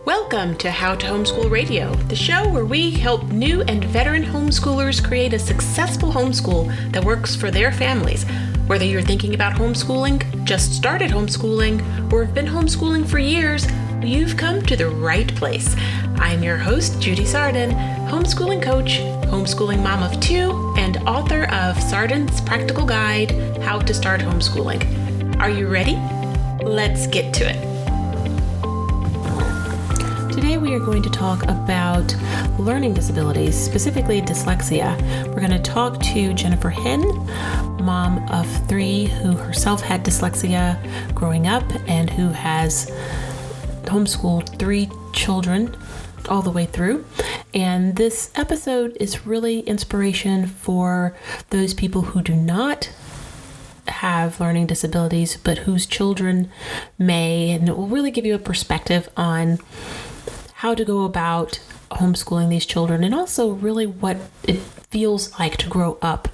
Welcome to How to Homeschool Radio, the show where we help new and veteran homeschoolers create a successful homeschool that works for their families. Whether you're thinking about homeschooling, just started homeschooling, or have been homeschooling for years, you've come to the right place. I'm your host, Judy Sardin, homeschooling coach, homeschooling mom of two, and author of Sardin's Practical Guide, How to Start Homeschooling. Are you ready? Let's get to it. Today we are going to talk about learning disabilities, specifically dyslexia. We're going to talk to Jennifer Henn, mom of three who herself had dyslexia growing up and who has homeschooled three children all the way through. And this episode is really inspiration for those people who do not have learning disabilities, but whose children may, and it will really give you a perspective on how to go about homeschooling these children, and also really what it feels like to grow up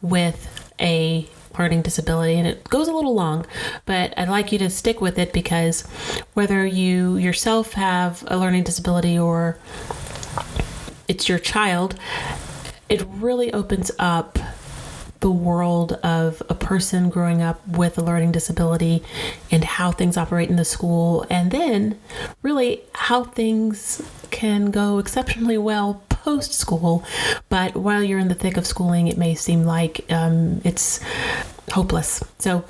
with a learning disability. And it goes a little long, but I'd like you to stick with it, because whether you yourself have a learning disability or it's your child, it really opens up the world of a person growing up with a learning disability and how things operate in the school, and then really how things can go exceptionally well post-school. But while you're in the thick of schooling, it may seem like it's hopeless. So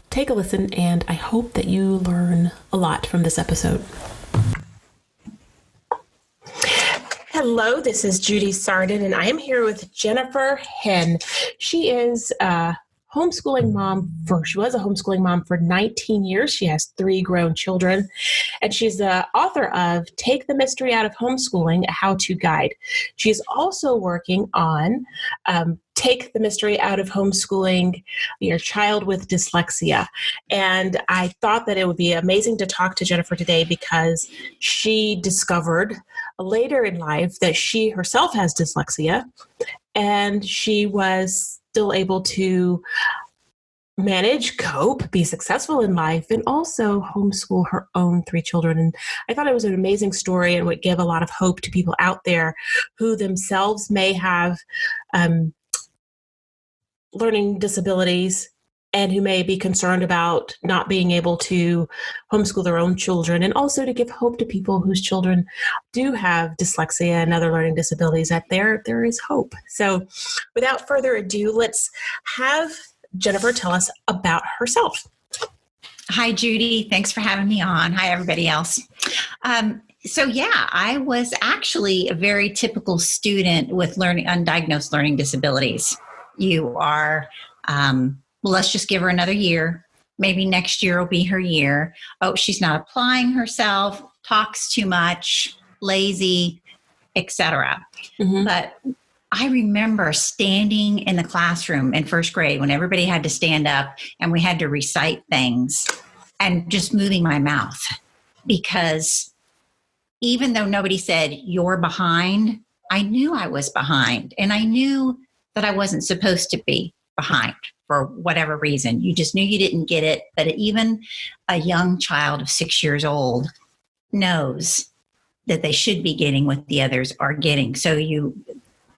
take a listen, and I hope that you learn a lot from this episode. Hello, this is Judy Sardin, and I am here with Jennifer Henn. She is a homeschooling mom she was a homeschooling mom for 19 years. She has three grown children, and she's the author of Take the Mystery Out of Homeschooling, a how-to guide. She's also working on Take the Mystery Out of Homeschooling, Your Child with Dyslexia. And I thought that it would be amazing to talk to Jennifer today, because she discovered later in life that she herself has dyslexia, and she was still able to manage, cope, be successful in life, and also homeschool her own three children. And I thought it was an amazing story and would give a lot of hope to people out there who themselves may have learning disabilities and who may be concerned about not being able to homeschool their own children, and also to give hope to people whose children do have dyslexia and other learning disabilities, that there is hope. So without further ado, let's have Jennifer tell us about herself. Hi, Judy. Thanks for having me on. Hi, everybody else. I was actually a very typical student with undiagnosed learning disabilities. You are, let's just give her another year. Maybe next year will be her year. Oh, she's not applying herself, talks too much, lazy, etc. Mm-hmm. But I remember standing in the classroom in first grade when everybody had to stand up and we had to recite things, and just moving my mouth, because even though nobody said you're behind, I knew I was behind, and I knew that I wasn't supposed to be behind for whatever reason. You just knew you didn't get it. But even a young child of 6 years old knows that they should be getting what the others are getting. So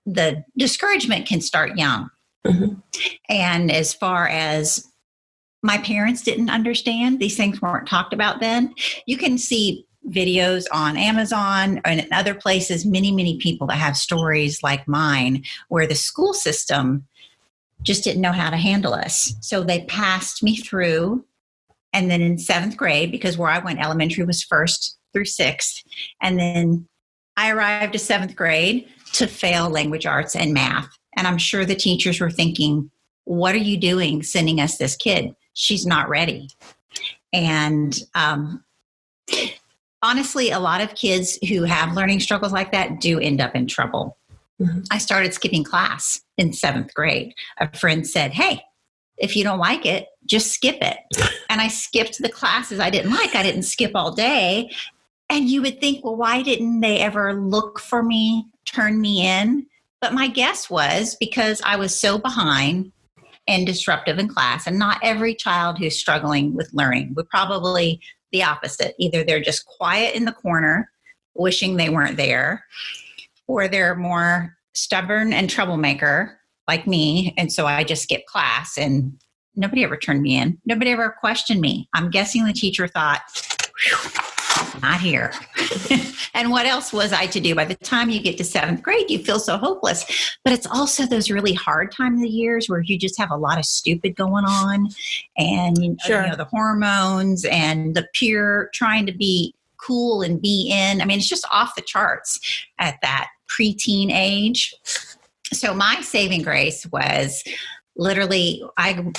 the discouragement can start young. Mm-hmm. And as far as my parents didn't understand, these things weren't talked about then. You can see videos on Amazon and in other places, many people that have stories like mine, where the school system just didn't know how to handle us. So they passed me through. And then in 7th grade, because where I went, elementary was 1st through 6th. And then I arrived to 7th grade to fail language arts and math. And I'm sure the teachers were thinking, what are you doing sending us this kid? She's not ready. And honestly, a lot of kids who have learning struggles like that do end up in trouble. Mm-hmm. I started skipping class in 7th grade. A friend said, hey, if you don't like it, just skip it. And I skipped the classes I didn't like. I didn't skip all day. And you would think, well, why didn't they ever look for me, turn me in? But my guess was because I was so behind and disruptive in class. And not every child who's struggling with learning would probably the opposite. Either they're just quiet in the corner, wishing they weren't there, or they're more stubborn and troublemaker like me. And so I just skipped class and nobody ever turned me in. Nobody ever questioned me. I'm guessing the teacher thought, not here. And what else was I to do? By the time you get to 7th grade, you feel so hopeless. But it's also those really hard times of the years where you just have a lot of stupid going on, and you know, the hormones and the peer trying to be cool and be in. I mean, it's just off the charts at that preteen age. So my saving grace was literally, I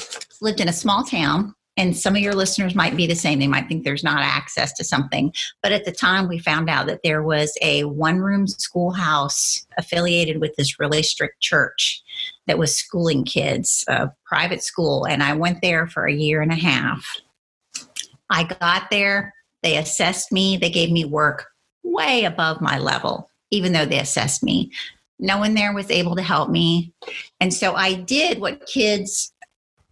lived in a small town, and some of your listeners might be the same. They might think there's not access to something. But at the time, we found out that there was a one-room schoolhouse affiliated with this really strict church that was schooling kids, a private school. And I went there for a year and a half. I got there. They assessed me. They gave me work way above my level, even though they assessed me. No one there was able to help me. And so I did what kids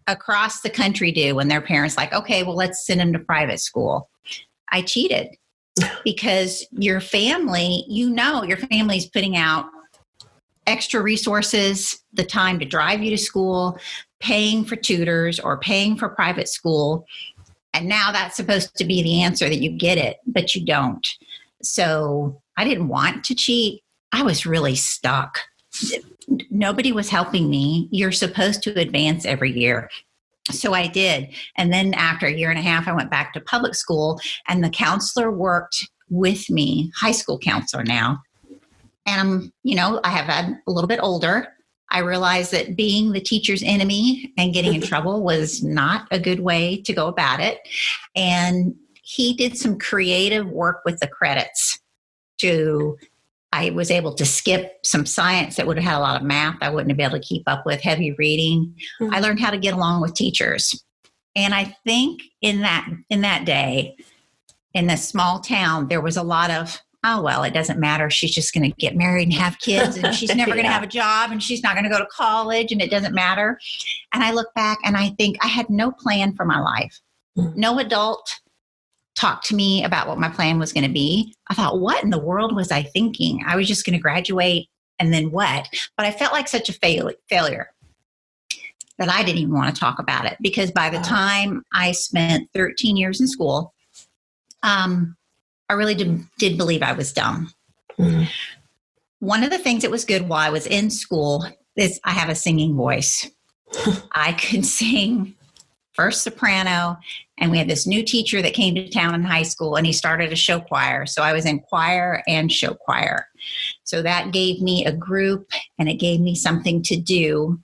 across the country do when their parents like, okay, well, let's send them to private school. I cheated because your family, you know, your family's putting out extra resources, the time to drive you to school, paying for tutors or paying for private school. And now that's supposed to be the answer, that you get it, but you don't. So I didn't want to cheat. I was really stuck. Nobody was helping me. You're supposed to advance every year. So I did. And then after a year and a half, I went back to public school, and the counselor worked with me, high school counselor now. And I have had a little bit older. I realized that being the teacher's enemy and getting in trouble was not a good way to go about it. And he did some creative work with the credits I was able to skip some science that would have had a lot of math I wouldn't have been able to keep up with, heavy reading. Mm-hmm. I learned how to get along with teachers. And I think in that day, in this small town, there was a lot of, oh, well, it doesn't matter. She's just going to get married and have kids, and she's never going to have a job, and she's not going to go to college, and it doesn't matter. And I look back and I think I had no plan for my life. Mm-hmm. No adult talked to me about what my plan was going to be. I thought, what in the world was I thinking? I was just going to graduate and then what? But I felt like such a failure that I didn't even want to talk about it, because by the time I spent 13 years in school, I really did believe I was dumb. Mm-hmm. One of the things that was good while I was in school is I have a singing voice. I could sing first soprano, and we had this new teacher that came to town in high school, and he started a show choir. So I was in choir and show choir. So that gave me a group, and it gave me something to do.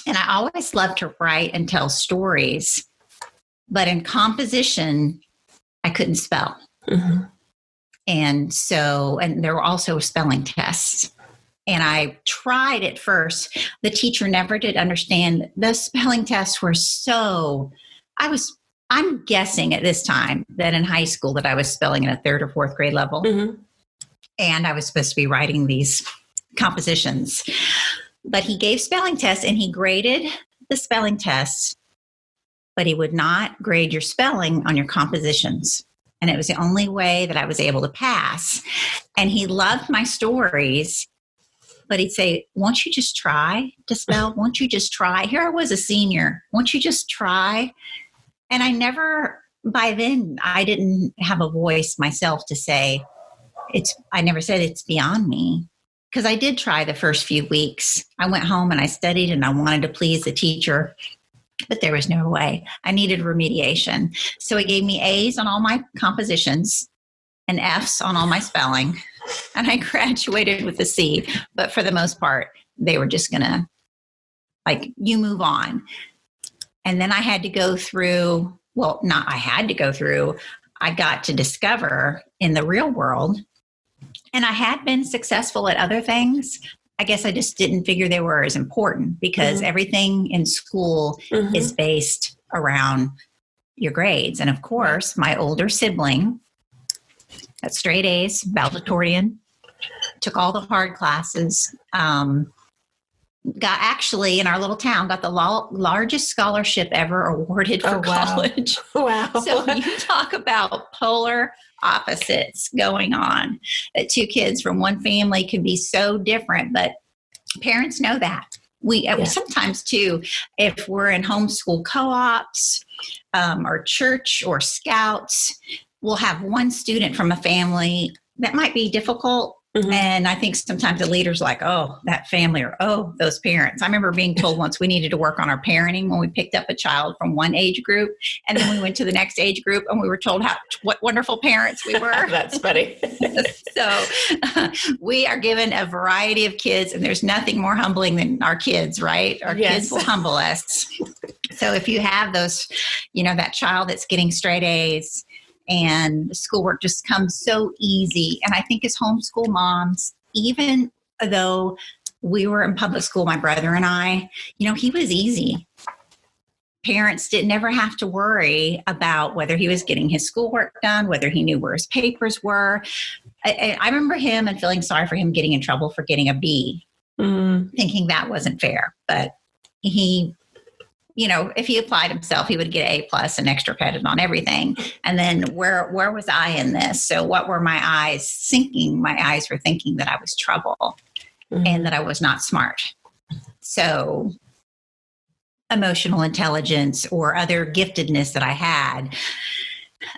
And I always loved to write and tell stories, but in composition, I couldn't spell. Mm-hmm. And there were also spelling tests. And I tried at first. The teacher never did understand. The spelling tests were I'm guessing at this time that in high school that I was spelling at a 3rd or 4th grade level. Mm-hmm. And I was supposed to be writing these compositions. But he gave spelling tests, and he graded the spelling tests, but he would not grade your spelling on your compositions. And it was the only way that I was able to pass. And he loved my stories. But he'd say, won't you just try to spell? Won't you just try? Here I was a senior. Won't you just try? And by then, I didn't have a voice myself to say, I never said it's beyond me. Because I did try the first few weeks. I went home and I studied, and I wanted to please the teacher, but there was no way. I needed remediation. So he gave me A's on all my compositions and F's on all my spelling. And I graduated with a C. But for the most part, they were just going to, you move on. And then I had to go through, I got to discover in the real world, and I had been successful at other things. I guess I just didn't figure they were as important, because mm-hmm. everything in school mm-hmm. is based around your grades. And of course, my older sibling, got straight A's, valedictorian, took all the hard classes. got actually in our little town, got the largest scholarship ever awarded for college. Wow. So you talk about polar opposites going on. That two kids from one family can be so different, but parents know that. We sometimes too, if we're in homeschool co-ops or church or scouts, we'll have one student from a family that might be difficult. Mm-hmm. And I think sometimes the leader's like, oh, that family, or oh, those parents. I remember being told once we needed to work on our parenting when we picked up a child from one age group, and then we went to the next age group and we were told what wonderful parents we were. That's funny. So we are given a variety of kids, and there's nothing more humbling than our kids, right? Our kids will humble us. So if you have those, that child that's getting straight A's, and schoolwork just comes so easy. And I think as homeschool moms, even though we were in public school, my brother and I, he was easy. Parents didn't ever have to worry about whether he was getting his schoolwork done, whether he knew where his papers were. I remember him and feeling sorry for him getting in trouble for getting a B, thinking that wasn't fair. But he, if he applied himself, he would get A+ and extra credit on everything. And then where was I in this? So what were my eyes thinking? My eyes were thinking that I was trouble and that I was not smart. So emotional intelligence or other giftedness that I had,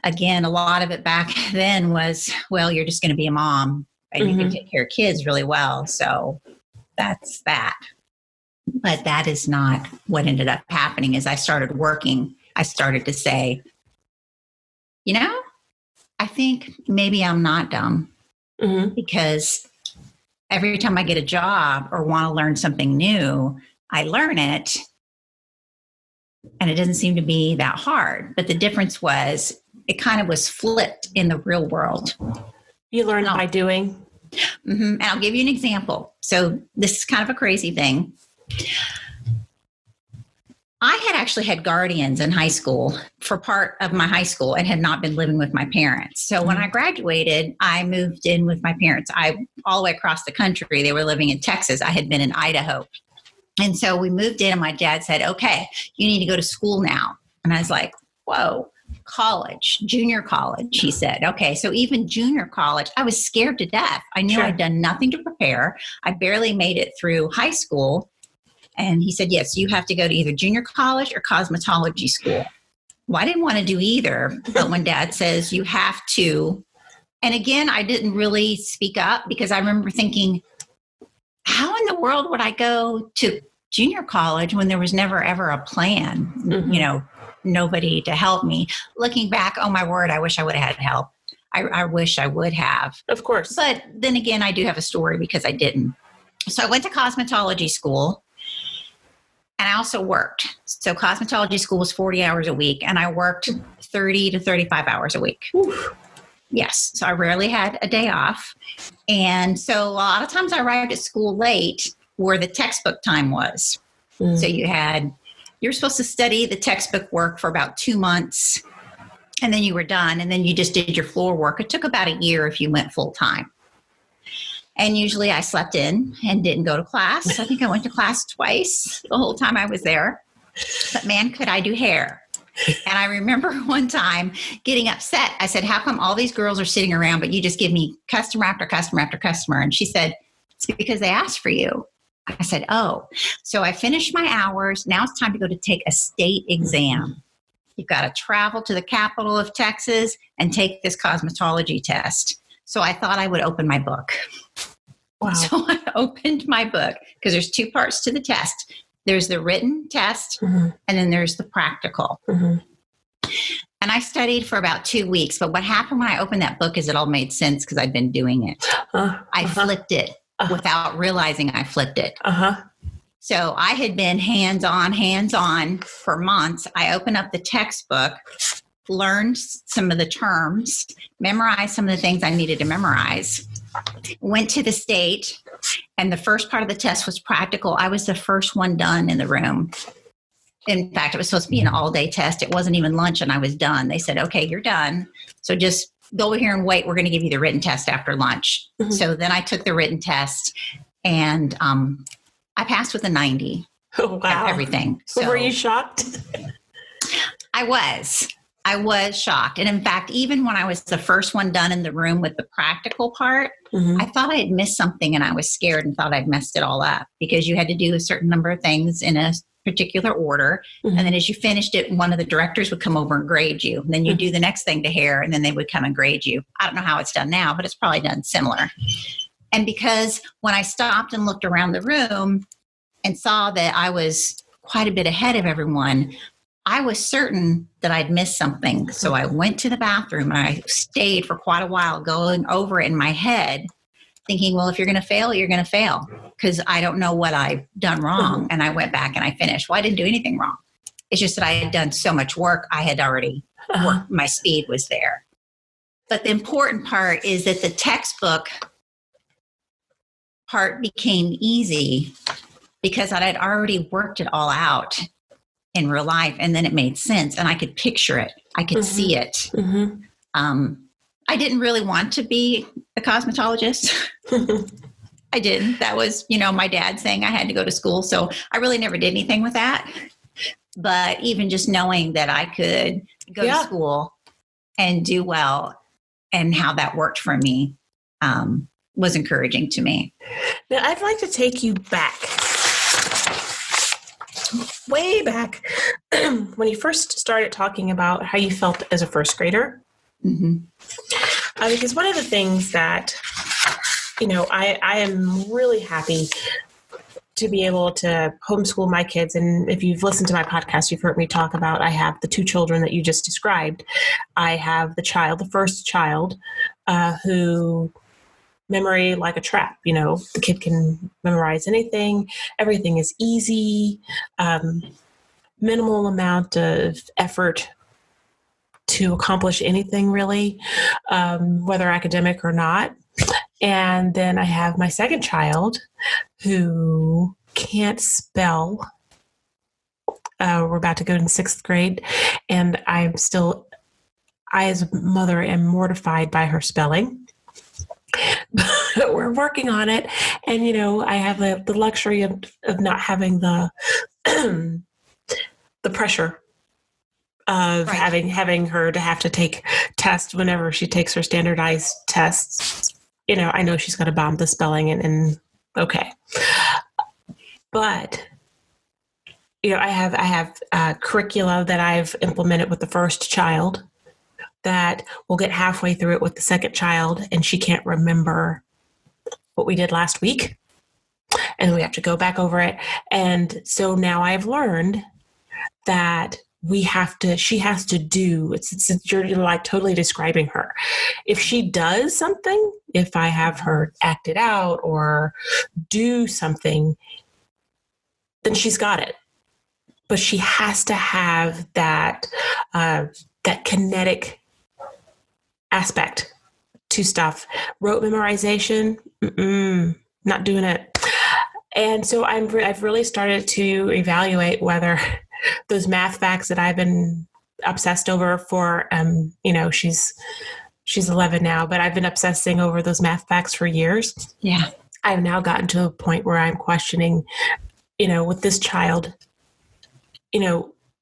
again, a lot of it back then was, well, you're just going to be a mom and you can take care of kids really well. So that's that. But that is not what ended up happening. As I started working, I started to say, I think maybe I'm not dumb because every time I get a job or want to learn something new, I learn it and it doesn't seem to be that hard. But the difference was it kind of was flipped in the real world. You learn by doing. And I'll give you an example. So this is kind of a crazy thing. I had actually had guardians in high school for part of my high school and had not been living with my parents. So when I graduated, I moved in with my parents. All the way across the country. They were living in Texas. I had been in Idaho. And so we moved in and my dad said, okay, you need to go to school now. And I was like, whoa, college, junior college, he said. Okay, so even junior college, I was scared to death. I knew I'd done nothing to prepare. I barely made it through high school. And he said, yes, you have to go to either junior college or cosmetology school. Well, I didn't want to do either. But when Dad says you have to, and again, I didn't really speak up because I remember thinking, how in the world would I go to junior college when there was never ever a plan, nobody to help me. Looking back, oh my word, I wish I would have had help. I wish I would have. Of course. But then again, I do have a story because I didn't. So I went to cosmetology school. And I also worked. So cosmetology school was 40 hours a week, and I worked 30 to 35 hours a week. Oof. Yes. So I rarely had a day off. And so a lot of times I arrived at school late where the textbook time was. So you're supposed to study the textbook work for about 2 months, and then you were done, and then you just did your floor work. It took about a year if you went full time. And usually I slept in and didn't go to class. I think I went to class twice the whole time I was there. But man, could I do hair. And I remember one time getting upset. I said, how come all these girls are sitting around, but you just give me customer after customer after customer? And she said, it's because they asked for you. I said, oh. So I finished my hours. Now it's time to go to take a state exam. You've got to travel to the capital of Texas and take this cosmetology test. So I thought I would open my book. Wow. So I opened my book because there's two parts to the test. There's the written test and then there's the practical. And I studied for about 2 weeks. But what happened when I opened that book is it all made sense because I'd been doing it. I flipped it without realizing I flipped it. So I had been hands-on for months. I opened up the textbook, learned some of the terms, memorized some of the things I needed to memorize, went to the state, and the first part of the test was practical. I was the first one done in the room. In fact, it was supposed to be an all-day test. It wasn't even lunch, and I was done. They said, okay, you're done. So just go over here and wait. We're going to give you the written test after lunch. So then I took the written test, and I I passed with a 90. Oh, wow. Everything. So were you shocked? I was shocked. And in fact, even when I was the first one done in the room with the practical part, I thought I had missed something and I was scared and thought I'd messed it all up because you had to do a certain number of things in a particular order. And then as you finished it, one of the directors would come over and grade you. And then you do the next thing to hair and then they would come and grade you. I don't know how it's done now, but it's probably done similar. And because when I stopped and looked around the room and saw that I was quite a bit ahead of everyone, I was certain that I'd missed something. So I went to the bathroom and I stayed for quite a while going over it in my head, thinking, well, if you're going to fail, you're going to fail because I don't know what I've done wrong. And I went back and I finished. Well, I didn't do anything wrong. It's just that I had done so much work. I had already worked. My speed was there. But the important part is that the textbook part became easy because I had already worked it all out in real life. And then it made sense and I could picture it. I could see it. I didn't really want to be a cosmetologist. I didn't. That was, my dad saying I had to go to school. So I really never did anything with that. But even just knowing that I could go to school and do well and how that worked for me was encouraging to me. Now, I'd like to take you back. Way back when you first started talking about how you felt as a first grader. Because one of the things that, I am really happy to be able to homeschool my kids. And if you've listened to my podcast, you've heard me talk about, I have the two children that you just described. I have the first child, who memory like a trap. The kid can memorize anything. Everything is easy, minimal amount of effort to accomplish anything really, whether academic or not. And then I have my second child who can't spell. We're about to go in 6th grade and I as a mother am mortified by her spelling. But we're working on it. And, I have the luxury of not having the pressure of having her to have to take tests whenever she takes her standardized tests. I know she's got to bomb the spelling and okay. But, I have curricula that I've implemented with the first child that we'll get halfway through it with the second child and she can't remember what we did last week. And we have to go back over it. And so now I've learned that she has to do, you're like totally describing her. If she does something, if I have her act it out or do something, then she's got it. But she has to have that kinetic aspect to stuff. Rote memorization, not doing it. And so I've really started to evaluate whether those math facts that I've been obsessed over for, she's 11 now, but I've been obsessing over those math facts for years. Yeah. I've now gotten to a point where I'm questioning, with this child,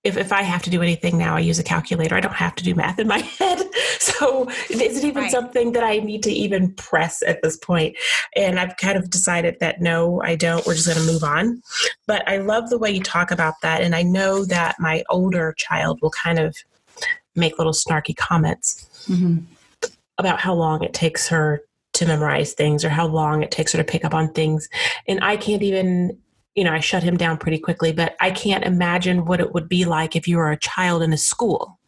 if I have to do anything now, I use a calculator. I don't have to do math in my head. So is it even something that I need to even press at this point? And I've kind of decided that no, I don't. We're just going to move on. But I love the way you talk about that. And I know that my older child will kind of make little snarky comments about how long it takes her to memorize things or how long it takes her to pick up on things. And I can't even... I shut him down pretty quickly, but I can't imagine what it would be like if you were a child in a school.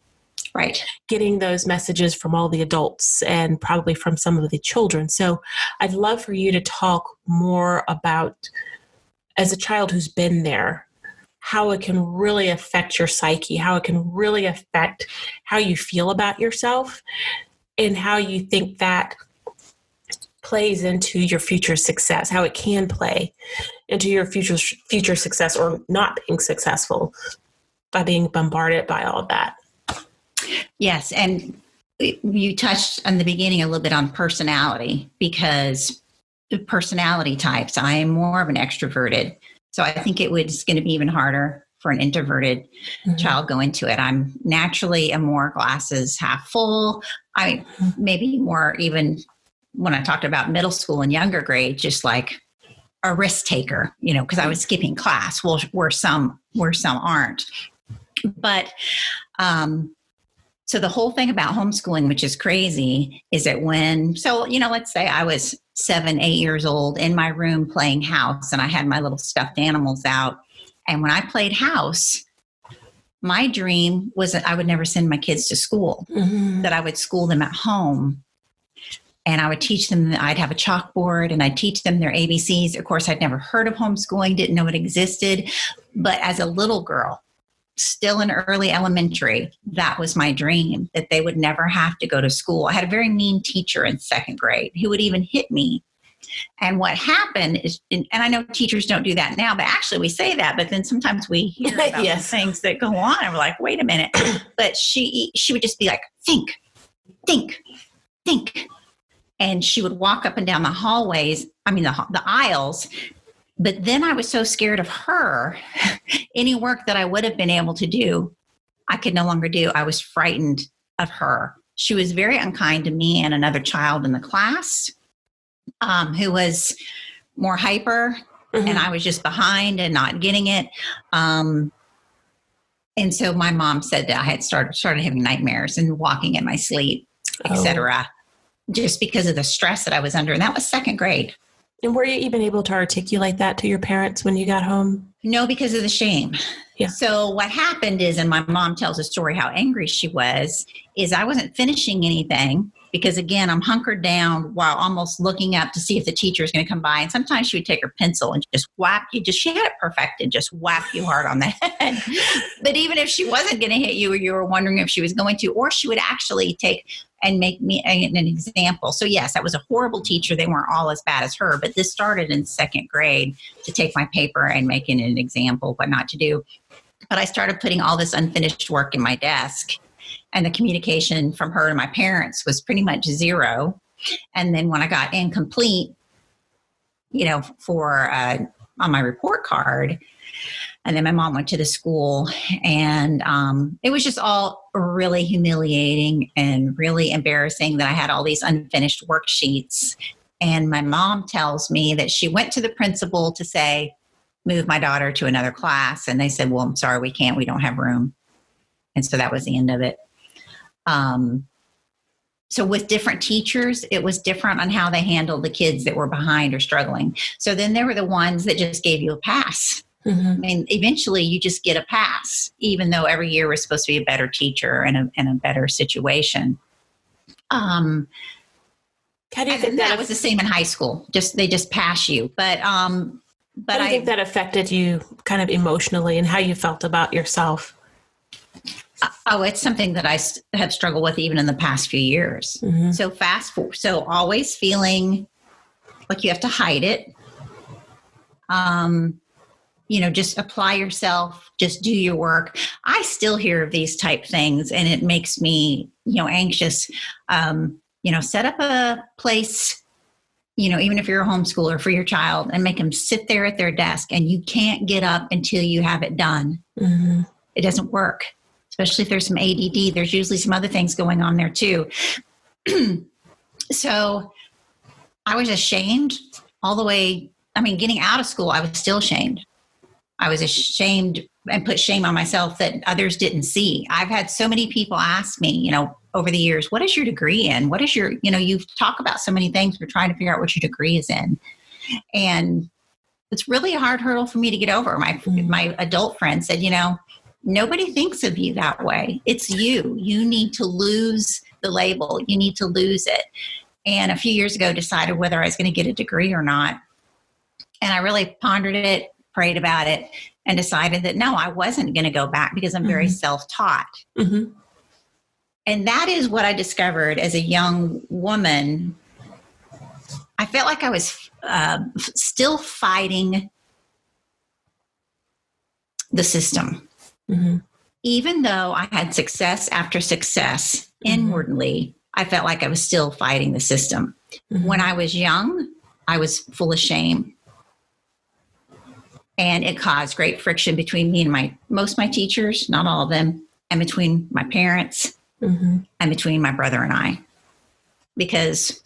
Right. Getting those messages from all the adults and probably from some of the children. So I'd love for you to talk more about, as a child who's been there, how it can really affect your psyche, how it can really affect how you feel about yourself and how you think that plays into your future success, how it can play into your future success or not being successful by being bombarded by all of that. Yes. And you touched on the beginning a little bit on personality because the personality types, I am more of an extroverted. So I think it's going to be even harder for an introverted child go into it. I'm naturally a more glasses half full. Maybe more even when I talked about middle school and younger grade, just like a risk taker, because I was skipping class. Well, where some aren't. But so the whole thing about homeschooling, which is crazy, is that let's say I was 7, 8 years old in my room playing house, and I had my little stuffed animals out. And when I played house, my dream was that I would never send my kids to school, that I would school them at home. And I would teach them, I'd have a chalkboard and I'd teach them their ABCs. Of course, I'd never heard of homeschooling, didn't know it existed. But as a little girl, still in early elementary, that was my dream, that they would never have to go to school. I had a very mean teacher in 2nd grade who would even hit me. And what happened is, and I know teachers don't do that now, but actually we say that, but then sometimes we hear about Yes. things that go on and we're like, wait a minute. But she would just be like, think. And she would walk up and down the hallways, the aisles. But then I was so scared of her, any work that I would have been able to do, I could no longer do. I was frightened of her. She was very unkind to me and another child in the class who was more hyper, and I was just behind and not getting it. And so my mom said that I had started having nightmares and walking in my sleep, etc., just because of the stress that I was under. And that was 2nd grade. And were you even able to articulate that to your parents when you got home? No, because of the shame. Yeah. So what happened is, and my mom tells a story how angry she was, is I wasn't finishing anything because, again, I'm hunkered down while almost looking up to see if the teacher is going to come by. And sometimes she would take her pencil and just whap you. She had it perfected, just whap you hard on the head. But even if she wasn't going to hit you, or you were wondering if she was going to, or she would actually take and make me an example. So yes, that was a horrible teacher. They weren't all as bad as her, but this started in 2nd grade, to take my paper and make it an example, what not to do. But I started putting all this unfinished work in my desk, and the communication from her to my parents was pretty much zero. And then when I got incomplete, for on my report card, and then my mom went to the school, and it was just all really humiliating and really embarrassing that I had all these unfinished worksheets. And my mom tells me that she went to the principal to say, move my daughter to another class. And they said, well, I'm sorry, we don't have room. And so that was the end of it. So with different teachers, it was different on how they handled the kids that were behind or struggling. So then there were the ones that just gave you a pass. Eventually you just get a pass, even though every year was supposed to be a better teacher and a better situation. How do you think that was the same in high school? They just pass you. But how do you think that affected you kind of emotionally and how you felt about yourself? It's something that I have struggled with even in the past few years. So always feeling like you have to hide it. Just apply yourself, just do your work. I still hear of these type things, and it makes me, anxious. Set up a place, even if you're a homeschooler, for your child, and make them sit there at their desk, and you can't get up until you have it done. It doesn't work, especially if there's some ADD. There's usually some other things going on there too. So I was ashamed all the way. Getting out of school, I was still ashamed. I was ashamed and put shame on myself that others didn't see. I've had so many people ask me, over the years, what is your degree in? What is your, you talk about so many things. We're trying to figure out what your degree is in. And it's really a hard hurdle for me to get over. My adult friend said, nobody thinks of you that way. It's you. You need to lose the label. You need to lose it. And a few years ago, decided whether I was going to get a degree or not. And I really pondered it, prayed about it, and decided that no, I wasn't going to go back because I'm very self-taught. And that is what I discovered as a young woman. I felt like I was still fighting the system. Even though I had success after success inwardly, I felt like I was still fighting the system. When I was young, I was full of shame. And it caused great friction between me and most of my teachers, not all of them, and between my parents and between my brother and I, because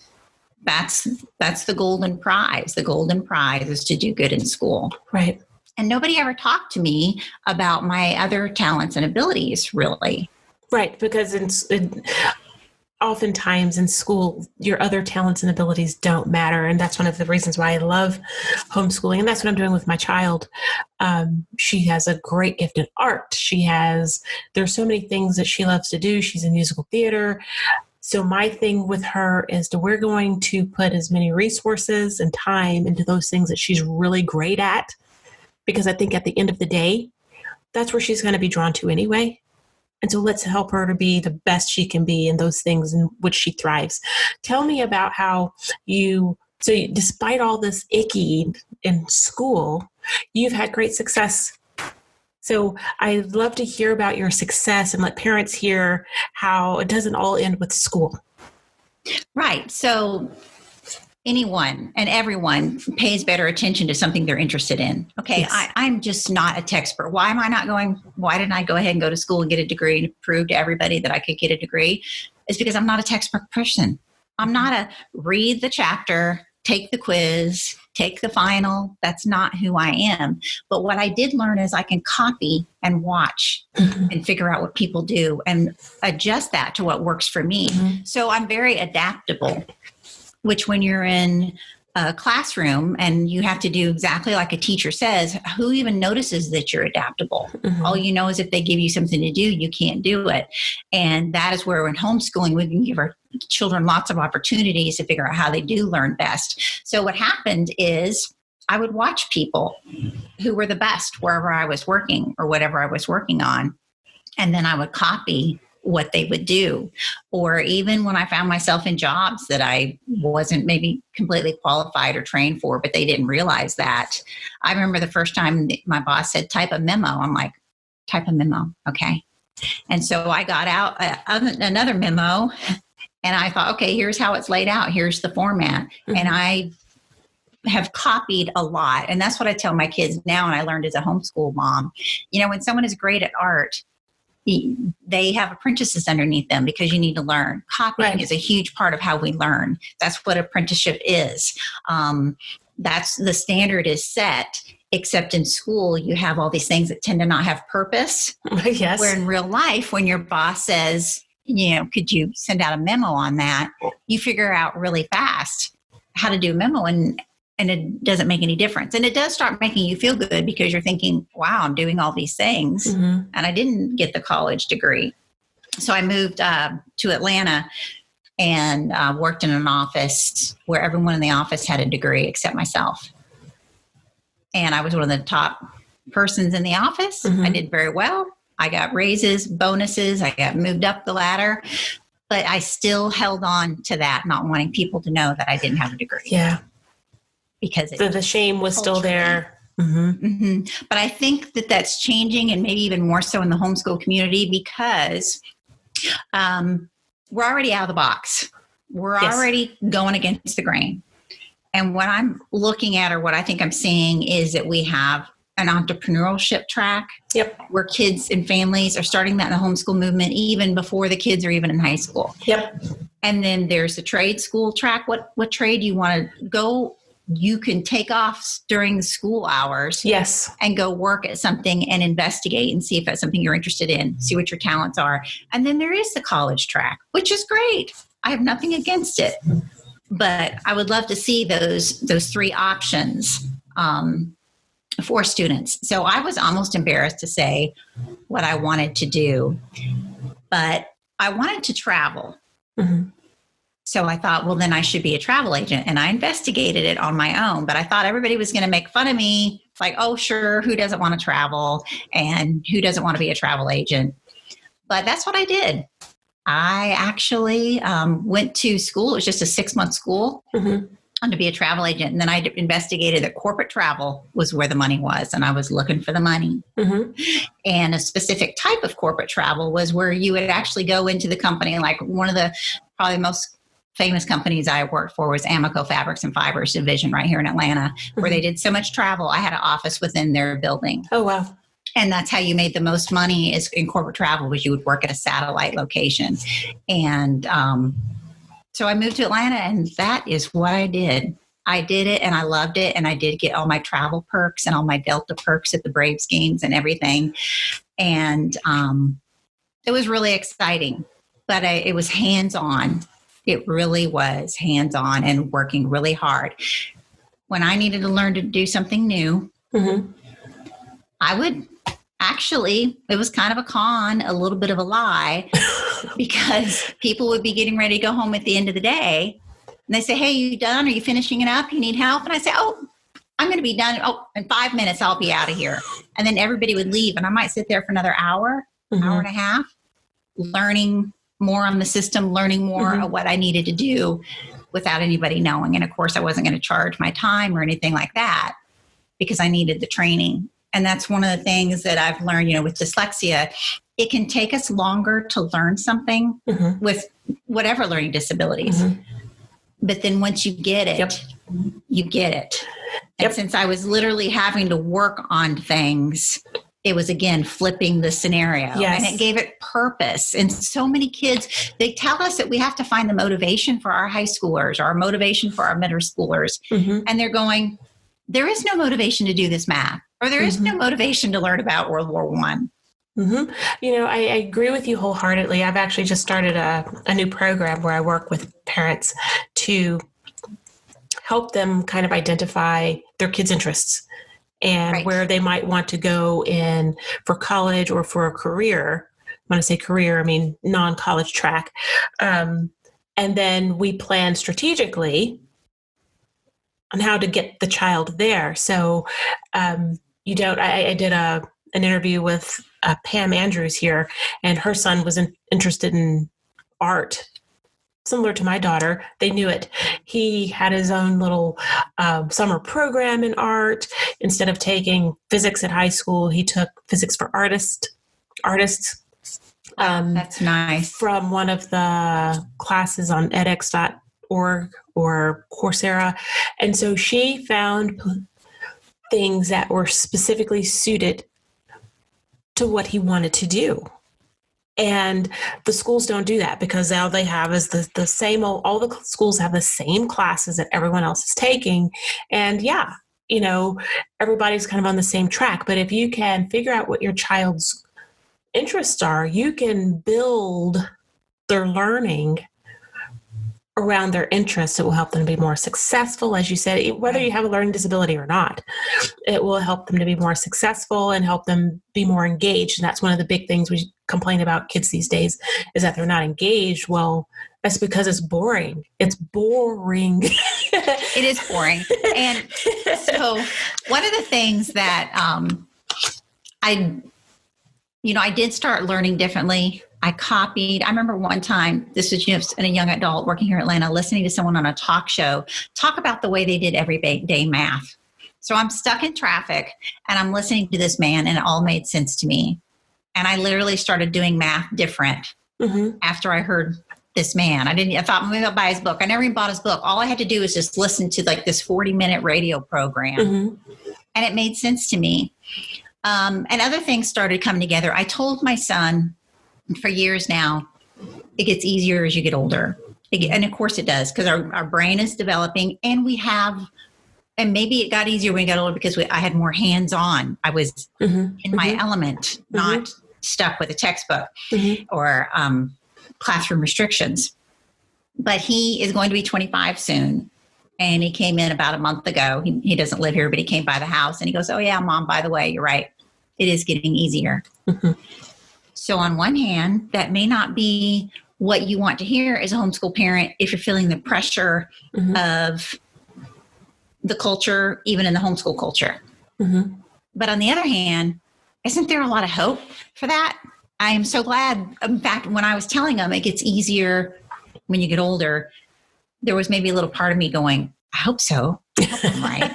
that's the golden prize. The golden prize is to do good in school. Right. And nobody ever talked to me about my other talents and abilities, really. Right, because oftentimes in school, your other talents and abilities don't matter. And that's one of the reasons why I love homeschooling. And that's what I'm doing with my child. She has a great gift in art. There's so many things that she loves to do. She's in musical theater. So my thing with her is we're going to put as many resources and time into those things that she's really great at, because I think at the end of the day, that's where she's going to be drawn to anyway. And so let's help her to be the best she can be in those things in which she thrives. Tell me about how despite all this icky in school, you've had great success. So I'd love to hear about your success and let parents hear how it doesn't all end with school. Right. So anyone and everyone pays better attention to something they're interested in. Okay, yes. I'm just not a tech expert. Why didn't I go ahead and go to school and get a degree and prove to everybody that I could get a degree? It's because I'm not a textbook person. I'm not a read the chapter, take the quiz, take the final. That's not who I am. But what I did learn is I can copy and watch and figure out what people do and adjust that to what works for me. So I'm very adaptable. Which when you're in a classroom and you have to do exactly like a teacher says, who even notices that you're adaptable? All you know is if they give you something to do, you can't do it. And that is where in homeschooling, we can give our children lots of opportunities to figure out how they do learn best. So what happened is I would watch people who were the best wherever I was working or whatever I was working on. And then I would copy what they would do. Or even when I found myself in jobs that I wasn't maybe completely qualified or trained for, but they didn't realize that. I remember the first time my boss said, type a memo. I'm like, type a memo. Okay. And so I got out another memo and I thought, okay, here's how it's laid out. Here's the format. And I have copied a lot. And that's what I tell my kids now. And I learned as a homeschool mom, when someone is great at art, they have apprentices underneath them because you need to learn. Copying is a huge part of how we learn. That's what apprenticeship is. That's the standard is set, except in school, you have all these things that tend to not have purpose. Yes. Where in real life, when your boss says, could you send out a memo on that? You figure out really fast how to do a memo and it doesn't make any difference. And it does start making you feel good because you're thinking, wow, I'm doing all these things. And I didn't get the college degree. So I moved to Atlanta and worked in an office where everyone in the office had a degree except myself. And I was one of the top persons in the office. I did very well. I got raises, bonuses. I got moved up the ladder. But I still held on to that, not wanting people to know that I didn't have a degree. Yeah. Because the shame was still there. But I think that that's changing, and maybe even more so in the homeschool community, because we're already out of the box. We're already going against the grain. And what I'm looking at, or what I think I'm seeing, is that we have an entrepreneurship track where kids and families are starting that in the homeschool movement even before the kids are even in high school. And then there's the trade school track. What trade do you want to go? You can take off during the school hours and go work at something and investigate and see if that's something you're interested in, see what your talents are. And then there is the college track, which is great. I have nothing against it. But I would love to see those three options for students. So I was almost embarrassed to say what I wanted to do, but I wanted to travel. So I thought, well, then I should be a travel agent. And I investigated it on my own, but I thought everybody was going to make fun of me. Like, oh, sure, who doesn't want to travel? And who doesn't want to be a travel agent? But that's what I did. I actually went to school. It was just a 6-month school to be a travel agent. And then I investigated that corporate travel was where the money was. And I was looking for the money. And a specific type of corporate travel was where you would actually go into the company. Like one of the probably most famous companies I worked for was Amico Fabrics and Fibers division right here in Atlanta, where they did so much travel. I had an office within their building. Oh, wow. And that's how you made the most money is in corporate travel, was you would work at a satellite location. And so I moved to Atlanta, and that is what I did. I did it, and I loved it, and I did get all my travel perks and all my Delta perks at the Braves games and everything. And it was really exciting, but it was hands-on. It really was hands-on and working really hard. When I needed to learn to do something new, I would actually, it was kind of a con, a little bit of a lie, because people would be getting ready to go home at the end of the day. And they say, hey, you done? Are you finishing it up? You need help? And I say, oh, I'm going to be done. Oh, in 5 minutes, I'll be out of here. And then everybody would leave. And I might sit there for another hour, hour and a half, learning more on the system, learning more of what I needed to do without anybody knowing. And of course, I wasn't going to charge my time or anything like that because I needed the training. And that's one of the things that I've learned, with dyslexia. It can take us longer to learn something with whatever learning disabilities. But then once you get it, you get it. And since I was literally having to work on things, it was, again, flipping the scenario. And it gave it purpose. And so many kids, they tell us that we have to find the motivation for our high schoolers or our motivation for our middle schoolers. And they're going, there is no motivation to do this math, or there is no motivation to learn about World War I. I agree with you wholeheartedly. I've actually just started a new program where I work with parents to help them kind of identify their kids' interests and where they might want to go in for college or for a career. When I say career, I mean non-college track. And then we plan strategically on how to get the child there. So I did an interview with Pam Andrews here, and her son was interested in art, similar to my daughter. They knew it. He had his own little summer program in art. Instead of taking physics at high school, he took physics for artists. That's nice. From one of the classes on edX.org or Coursera. And so she found things that were specifically suited to what he wanted to do. And the schools don't do that because all they have is the same old, all the schools have the same classes that everyone else is taking. And everybody's kind of on the same track. But if you can figure out what your child's interests are, you can build their learning around their interests. It will help them to be more successful, as you said, whether you have a learning disability or not. It will help them to be more successful and help them be more engaged. And that's one of the big things we complain about kids these days, is that they're not engaged. Well, that's because it's boring. It's boring. It is boring. And so one of the things that I did start learning differently. I remember one time, this was just a young adult working here in Atlanta, listening to someone on a talk show talk about the way they did everyday math. So I'm stuck in traffic and I'm listening to this man, and it all made sense to me. And I literally started doing math different after I heard this man. I thought maybe I'll buy his book. I never even bought his book. All I had to do was just listen to this 40-minute radio program. And it made sense to me. And other things started coming together. I told my son for years now, it gets easier as you get older. And of course it does, because our brain is developing, and and maybe it got easier when we got older because I had more hands-on. I was in my element, not stuck with a textbook or classroom restrictions. But he is going to be 25 soon. And he came in about a month ago. He doesn't live here, but he came by the house and he goes, oh yeah, Mom, by the way, you're right. It is getting easier. So on one hand, that may not be what you want to hear as a homeschool parent if you're feeling the pressure of the culture, even in the homeschool culture. But on the other hand, isn't there a lot of hope for that? I am so glad. In fact, when I was telling him it gets easier when you get older, there was maybe a little part of me going, I hope so. I hope I'm right.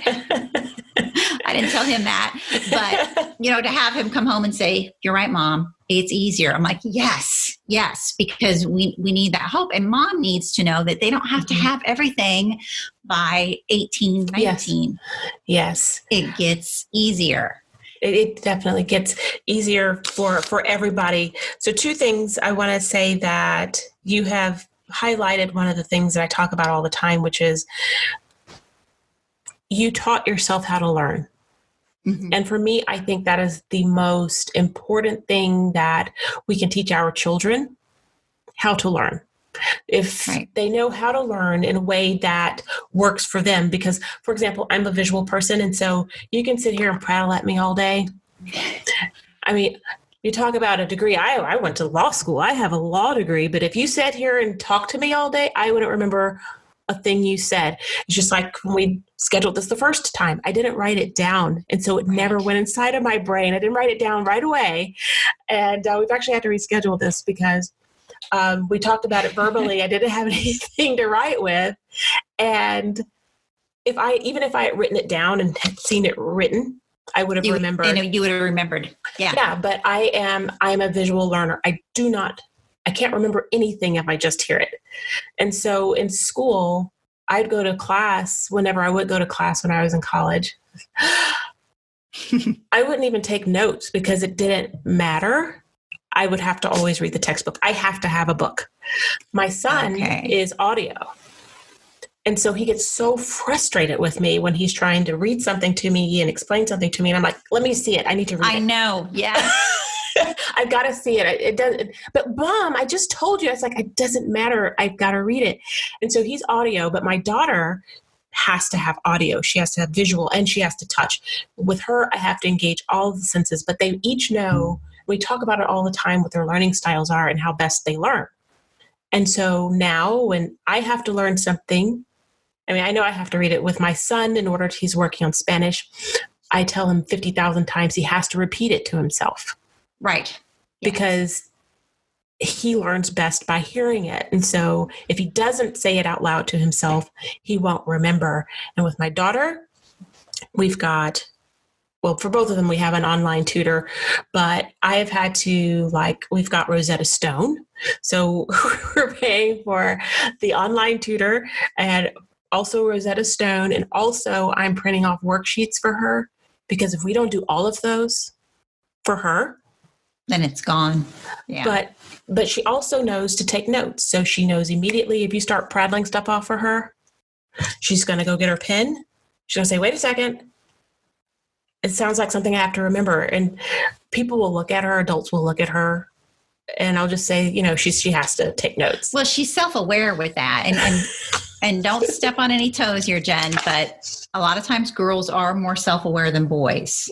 I didn't tell him that. But, to have him come home and say, you're right, Mom, it's easier. I'm like, yes, Yes, because we need that hope. And mom needs to know that they don't have to have everything by 18, 19. Yes. It gets easier. It definitely gets easier for everybody. So 2 things I want to say that you have highlighted. One of the things that I talk about all the time, which is you taught yourself how to learn. Mm-hmm. And for me, I think that is the most important thing that we can teach our children, how to learn. If they know how to learn in a way that works for them, because, for example, I'm a visual person, and so you can sit here and prattle at me all day. I mean, you talk about a degree. I went to law school. I have a law degree, but if you sat here and talked to me all day, I wouldn't remember a thing you said. It's just like when we scheduled this the first time, I didn't write it down. And so it never went inside of my brain. I didn't write it down right away. And we've actually had to reschedule this because we talked about it verbally. I didn't have anything to write with. And even if I had written it down and had seen it written, I would have remembered. And you would have remembered. Yeah. Yeah. But I'm a visual learner. I can't remember anything if I just hear it. And so in school, I'd go to class whenever I would go to class when I was in college. I wouldn't even take notes because it didn't matter. I would have to always read the textbook. I have to have a book. My son is audio. And so he gets so frustrated with me when he's trying to read something to me and explain something to me. And I'm like, let me see it. I need to read it. I know. Yeah. I've got to see it. It doesn't, but Mom, I just told you. It's like, it doesn't matter. I've got to read it. And so he's audio, but my daughter has to have audio. She has to have visual and she has to touch. With her, I have to engage all of the senses, but they each know, we talk about it all the time, what their learning styles are and how best they learn. And so now when I have to learn something, I mean, I know I have to read it with my son in order he's working on Spanish. I tell him 50,000 times he has to repeat it to himself. Right. Because he learns best by hearing it. And so if he doesn't say it out loud to himself, he won't remember. And with my daughter, we've got, well, for both of them, we have an online tutor, but I have had to, we've got Rosetta Stone. So we're paying for the online tutor and also Rosetta Stone. And also I'm printing off worksheets for her, because if we don't do all of those for her, then it's gone. Yeah. But she also knows to take notes. So she knows immediately if you start prattling stuff off for her, she's going to go get her pen. She's going to say, wait a second. It sounds like something I have to remember. And people will look at her, adults will look at her, and I'll just say, she has to take notes. Well, she's self-aware with that. And don't step on any toes here, Jen, but a lot of times girls are more self-aware than boys.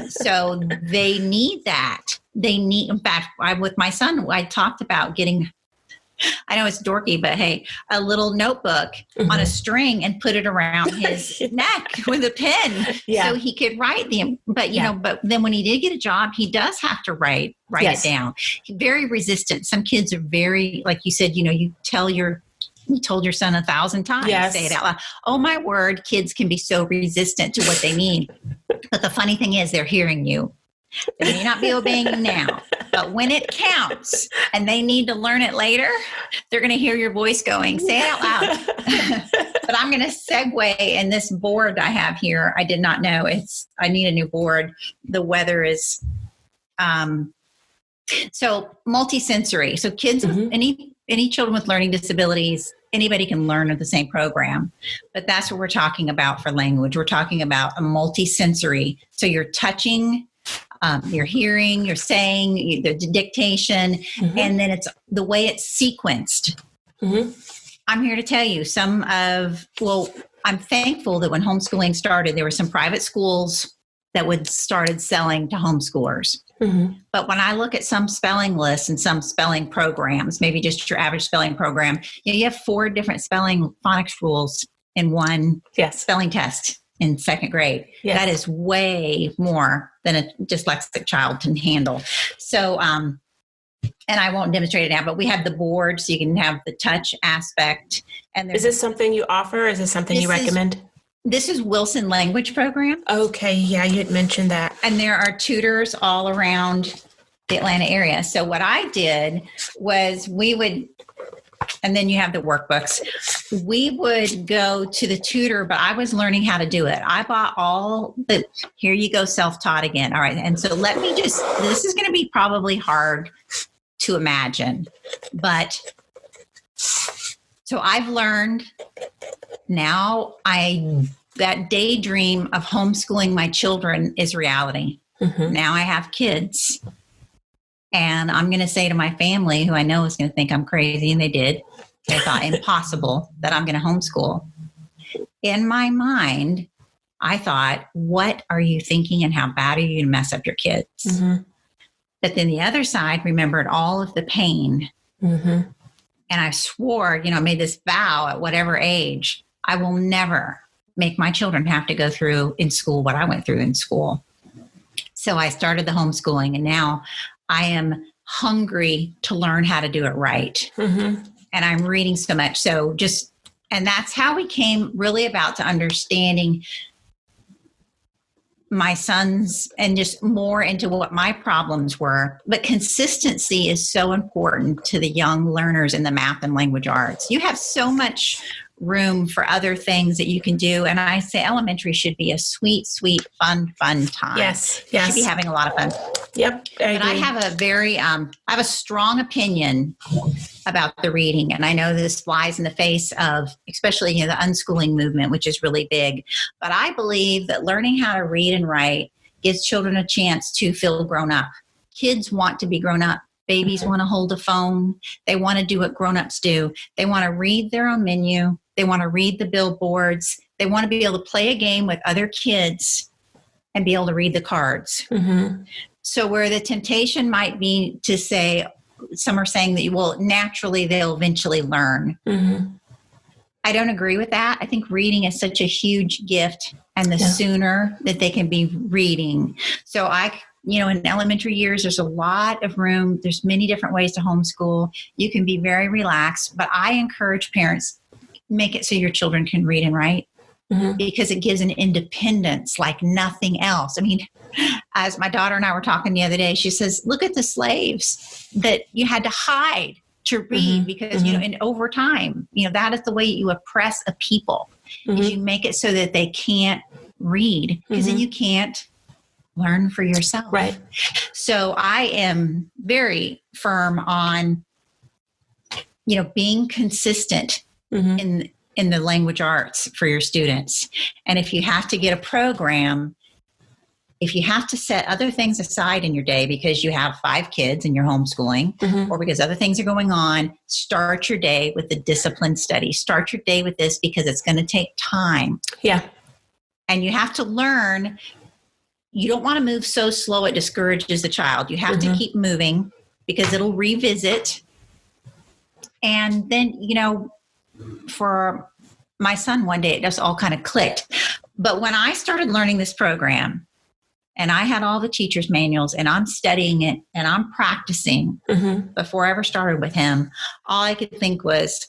So they need that. In fact, with my son, I talked about getting, I know it's dorky, but hey, a little notebook on a string and put it around his neck with a pen so he could write them. But, but then when he did get a job, he does have to write it down. He's very resistant. Some kids are very, like you said, you told your son 1,000 times, say it out loud. Oh my word, kids can be so resistant to what they need. But the funny thing is they're hearing you. They may not be obeying you now, but when it counts and they need to learn it later, they're going to hear your voice going, say it out loud. But I'm going to segue in this board I have here. I did not know I need a new board. The weather is, so multisensory. So kids, any children with learning disabilities, anybody can learn at the same program, but that's what we're talking about for language. We're talking about a multisensory. So you're touching, you're hearing, you're saying, the dictation, and then it's the way it's sequenced. I'm here to tell you I'm thankful that when homeschooling started, there were some private schools that started selling to homeschoolers. But when I look at some spelling lists and some spelling programs, maybe just your average spelling program, you have 4 different spelling phonics rules in one spelling test in 2nd grade. That is way more than a dyslexic child can handle. So, and I won't demonstrate it now, but we have the board so you can have the touch aspect. And is this something you offer? Is this something you recommend? This is Wilson Language Program. Okay. Yeah, you had mentioned that. And there are tutors all around the Atlanta area. So what I did was and then you have the workbooks. We would go to the tutor, but I was learning how to do it. I bought here you go, self-taught again. All right. And so this is going to be probably hard to imagine, but so I've learned now that daydream of homeschooling my children is reality. Mm-hmm. Now I have kids. And I'm going to say to my family, who I know is going to think I'm crazy, and they did. They thought impossible that I'm going to homeschool. In my mind, I thought, what are you thinking and how bad are you to mess up your kids? Mm-hmm. But then the other side remembered all of the pain. Mm-hmm. And I swore, made this vow at whatever age, I will never make my children have to go through in school what I went through in school. So I started the homeschooling, and now I am hungry to learn how to do it right. Mm-hmm. And I'm reading so much. And that's how we came really about to understanding my sons and just more into what my problems were. But consistency is so important to the young learners in the math and language arts. You have so much room for other things that you can do. And I say elementary should be a sweet, sweet, fun time. Yes. You should be having a lot of fun. Yep. I have a strong opinion about the reading. And I know this flies in the face of, especially, the unschooling movement, which is really big. But I believe that learning how to read and write gives children a chance to feel grown up. Kids want to be grown up. Babies want to hold a phone. They want to do what grown-ups do. They want to read their own menu. They want to read the billboards. They want to be able to play a game with other kids and be able to read the cards. Mm-hmm. So where the temptation might be to say, some are saying that, naturally they'll eventually learn. Mm-hmm. I don't agree with that. I think reading is such a huge gift, and the sooner that they can be reading. So in elementary years, there's a lot of room. There's many different ways to homeschool. You can be very relaxed, but I encourage parents, make it so your children can read and write, mm-hmm. because it gives an independence like nothing else. I mean, as my daughter and I were talking the other day, she says, look at the slaves that you had to hide to read, mm-hmm. because, mm-hmm. And over time, that is the way you oppress a people, mm-hmm. is you make it so that they can't read, because mm-hmm. then you can't learn for yourself. Right. So I am very firm on, being consistent mm-hmm. in the language arts for your students. And if you have to get a program, if you have to set other things aside in your day because you have 5 kids and you're homeschooling, mm-hmm. or because other things are going on, start your day with the discipline study. Start your day with this because it's going to take time. Yeah. And you have to learn. You don't want to move so slow it discourages the child. You have mm-hmm. to keep moving because it'll revisit. And then, for my son one day, it just all kind of clicked. But when I started learning this program, and I had all the teacher's manuals, and I'm studying it, and I'm practicing mm-hmm. before I ever started with him, all I could think was,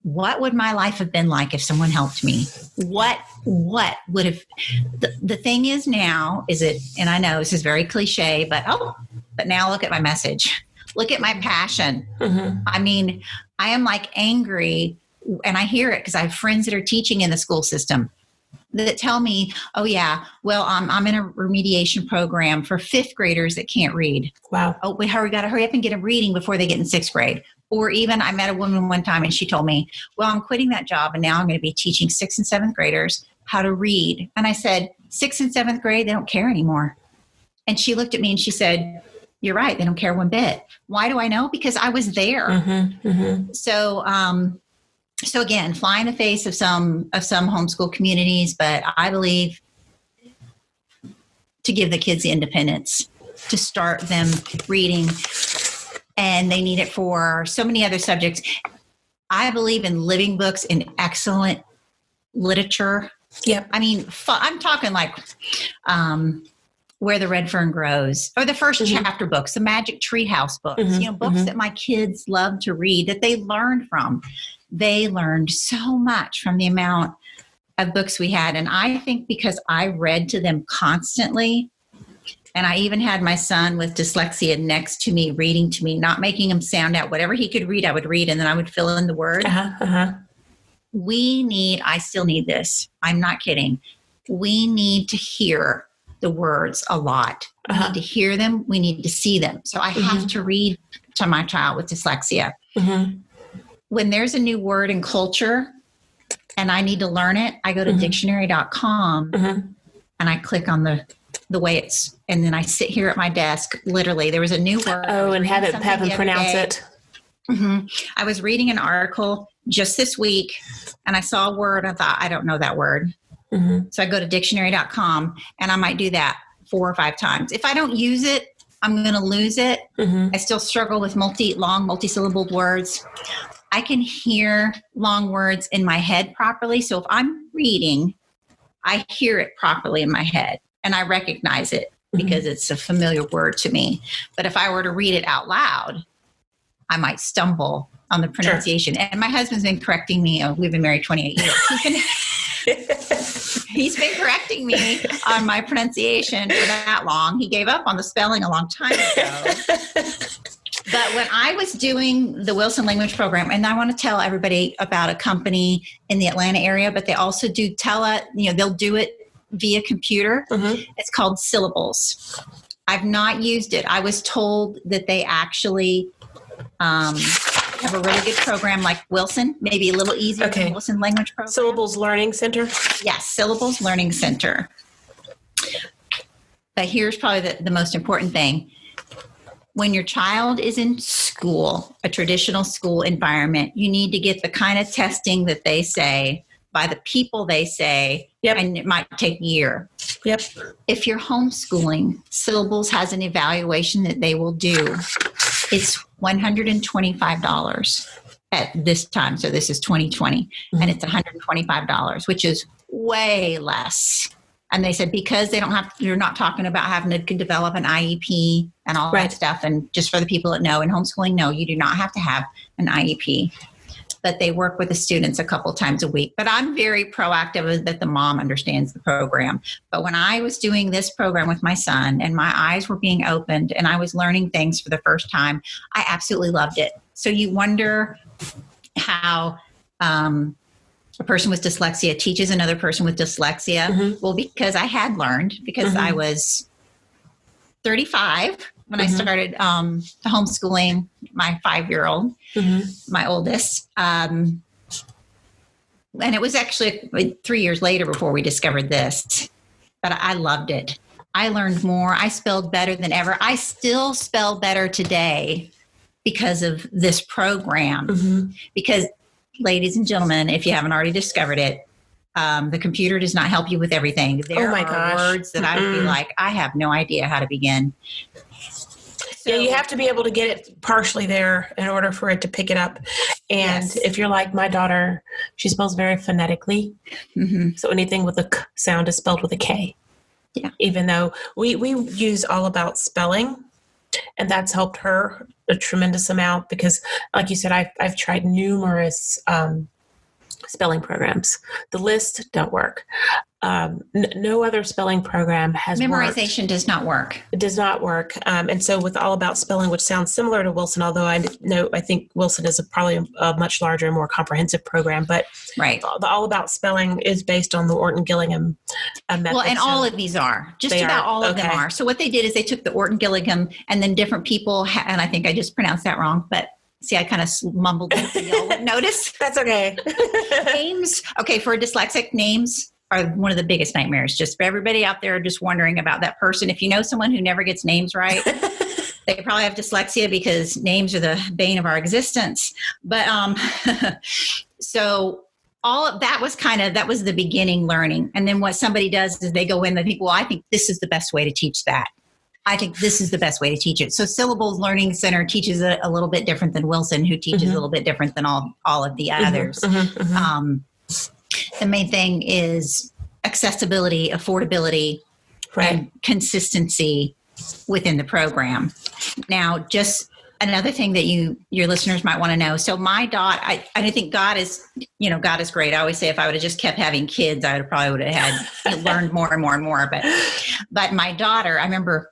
what would my life have been like if someone helped me? What would have, the thing is now, and I know this is very cliche, but now look at my message. Look at my passion. Mm-hmm. I mean, I am like angry, and I hear it because I have friends that are teaching in the school system that tell me, oh yeah, well, I'm in a remediation program for 5th graders that can't read. Wow. Oh, we got to hurry up and get them reading before they get in 6th grade. Or even I met a woman one time and she told me, well, I'm quitting that job and now I'm going to be teaching 6th and 7th graders how to read. And I said, 6th and 7th grade, they don't care anymore. And she looked at me and she said, you're right. They don't care one bit. Why do I know? Because I was there. Mm-hmm, mm-hmm. So again, fly in the face of some homeschool communities, but I believe to give the kids the independence to start them reading, and they need it for so many other subjects. I believe in living books and excellent literature. Yep. I mean, I'm talking like Where the Red Fern Grows, or the first mm-hmm. chapter books, the Magic Tree House books, mm-hmm. Books mm-hmm. that my kids love to read, that they learned from. They learned so much from the amount of books we had. And I think because I read to them constantly, And I even had my son with dyslexia next to me, reading to me, not making him sound out. Whatever he could read, I would read, and then I would fill in the word. I still need this. I'm not kidding. We need to hear the words a lot. We need to hear them. We need to see them. So I have to read to my child with dyslexia. When there's a new word in culture and I need to learn it, I go to dictionary.com and I click on the way it's, and then I sit here at my desk. Literally, there was a new word. Oh, and have him pronounce it. I was reading an article just this week and I saw a word. I thought, I don't know that word. So I go to dictionary.com and I might do that 4 or 5 times. If I don't use it, I'm going to lose it. I still struggle with long multi-syllabled words. I can hear long words in my head properly. So if I'm reading, I hear it properly in my head and I recognize it because it's a familiar word to me. But if I were to read it out loud, I might stumble on the pronunciation. And my husband's been correcting me. We've been married 28 years. He's been correcting me on my pronunciation for that long. He gave up on the spelling a long time ago. But when I was doing the Wilson Language Program, and I want to tell everybody about a company in the Atlanta area, but they also do they'll do it via computer. It's called Syllables. I've not used it. I was told that they actually have a really good program like Wilson, maybe a little easier than Wilson Language Program. Syllables Learning Center? Yes, Syllables Learning Center. But here's probably the most important thing. When your child is in school, a traditional school environment, you need to get the kind of testing that they say by the people they say, and it might take a year. If you're homeschooling, Syllables has an evaluation that they will do. It's $125 at this time. So this is 2020, and it's $125, which is way less. And they said, because you're not talking about having to develop an IEP and all that stuff. And just for the people that know, in homeschooling, no, you do not have to have an IEP. But they work with the students a couple times a week. But I'm very proactive that the mom understands the program. But when I was doing this program with my son and my eyes were being opened and I was learning things for the first time, I absolutely loved it. So you wonder how a person with dyslexia teaches another person with dyslexia. Well, because I had learned, because I was 35 when I started homeschooling my 5-year-old, my oldest. And it was actually 3 years later before we discovered this. But I loved it. I learned more. I spelled better than ever. I still spell better today because of this program. Because, ladies and gentlemen, if you haven't already discovered it, the computer does not help you with everything. There are words that I would be like, I have no idea how to begin. So, you have to be able to get it partially there in order for it to pick it up. And if you're like my daughter, she spells very phonetically. So anything with a K sound is spelled with a K. Even though we use All About Spelling, and that's helped her a tremendous amount because, like you said, I've tried numerous spelling programs. The list don't work. No other spelling program has memorization worked. does not work. It does not work. And so with All About Spelling, which sounds similar to Wilson, although I think Wilson is probably a much larger and more comprehensive program, but the All About Spelling is based on the Orton-Gillingham method. Well, and all of these are. Just about all of them are. So what they did is they took the Orton-Gillingham and then different people, and I think I just pronounced that wrong, but see, I kind of mumbled it so y'all wouldn't notice. That's okay. Names. Okay, for a dyslexic, names are one of the biggest nightmares. Just for everybody out there just wondering about that person. If you know someone who never gets names right, they probably have dyslexia because names are the bane of our existence. But so all of that was that was the beginning learning. And then what somebody does is they go in and they think, well, I think this is the best way to teach that. I think this is the best way to teach it. So Syllables Learning Center teaches it a little bit different than Wilson, who teaches a little bit different than all of the others. The main thing is accessibility, affordability, and consistency within the program. Now, just another thing that your listeners might want to know. So my daughter, I think God is great. I always say if I would have just kept having kids, I would have had learned more and more and more. But my daughter, I remember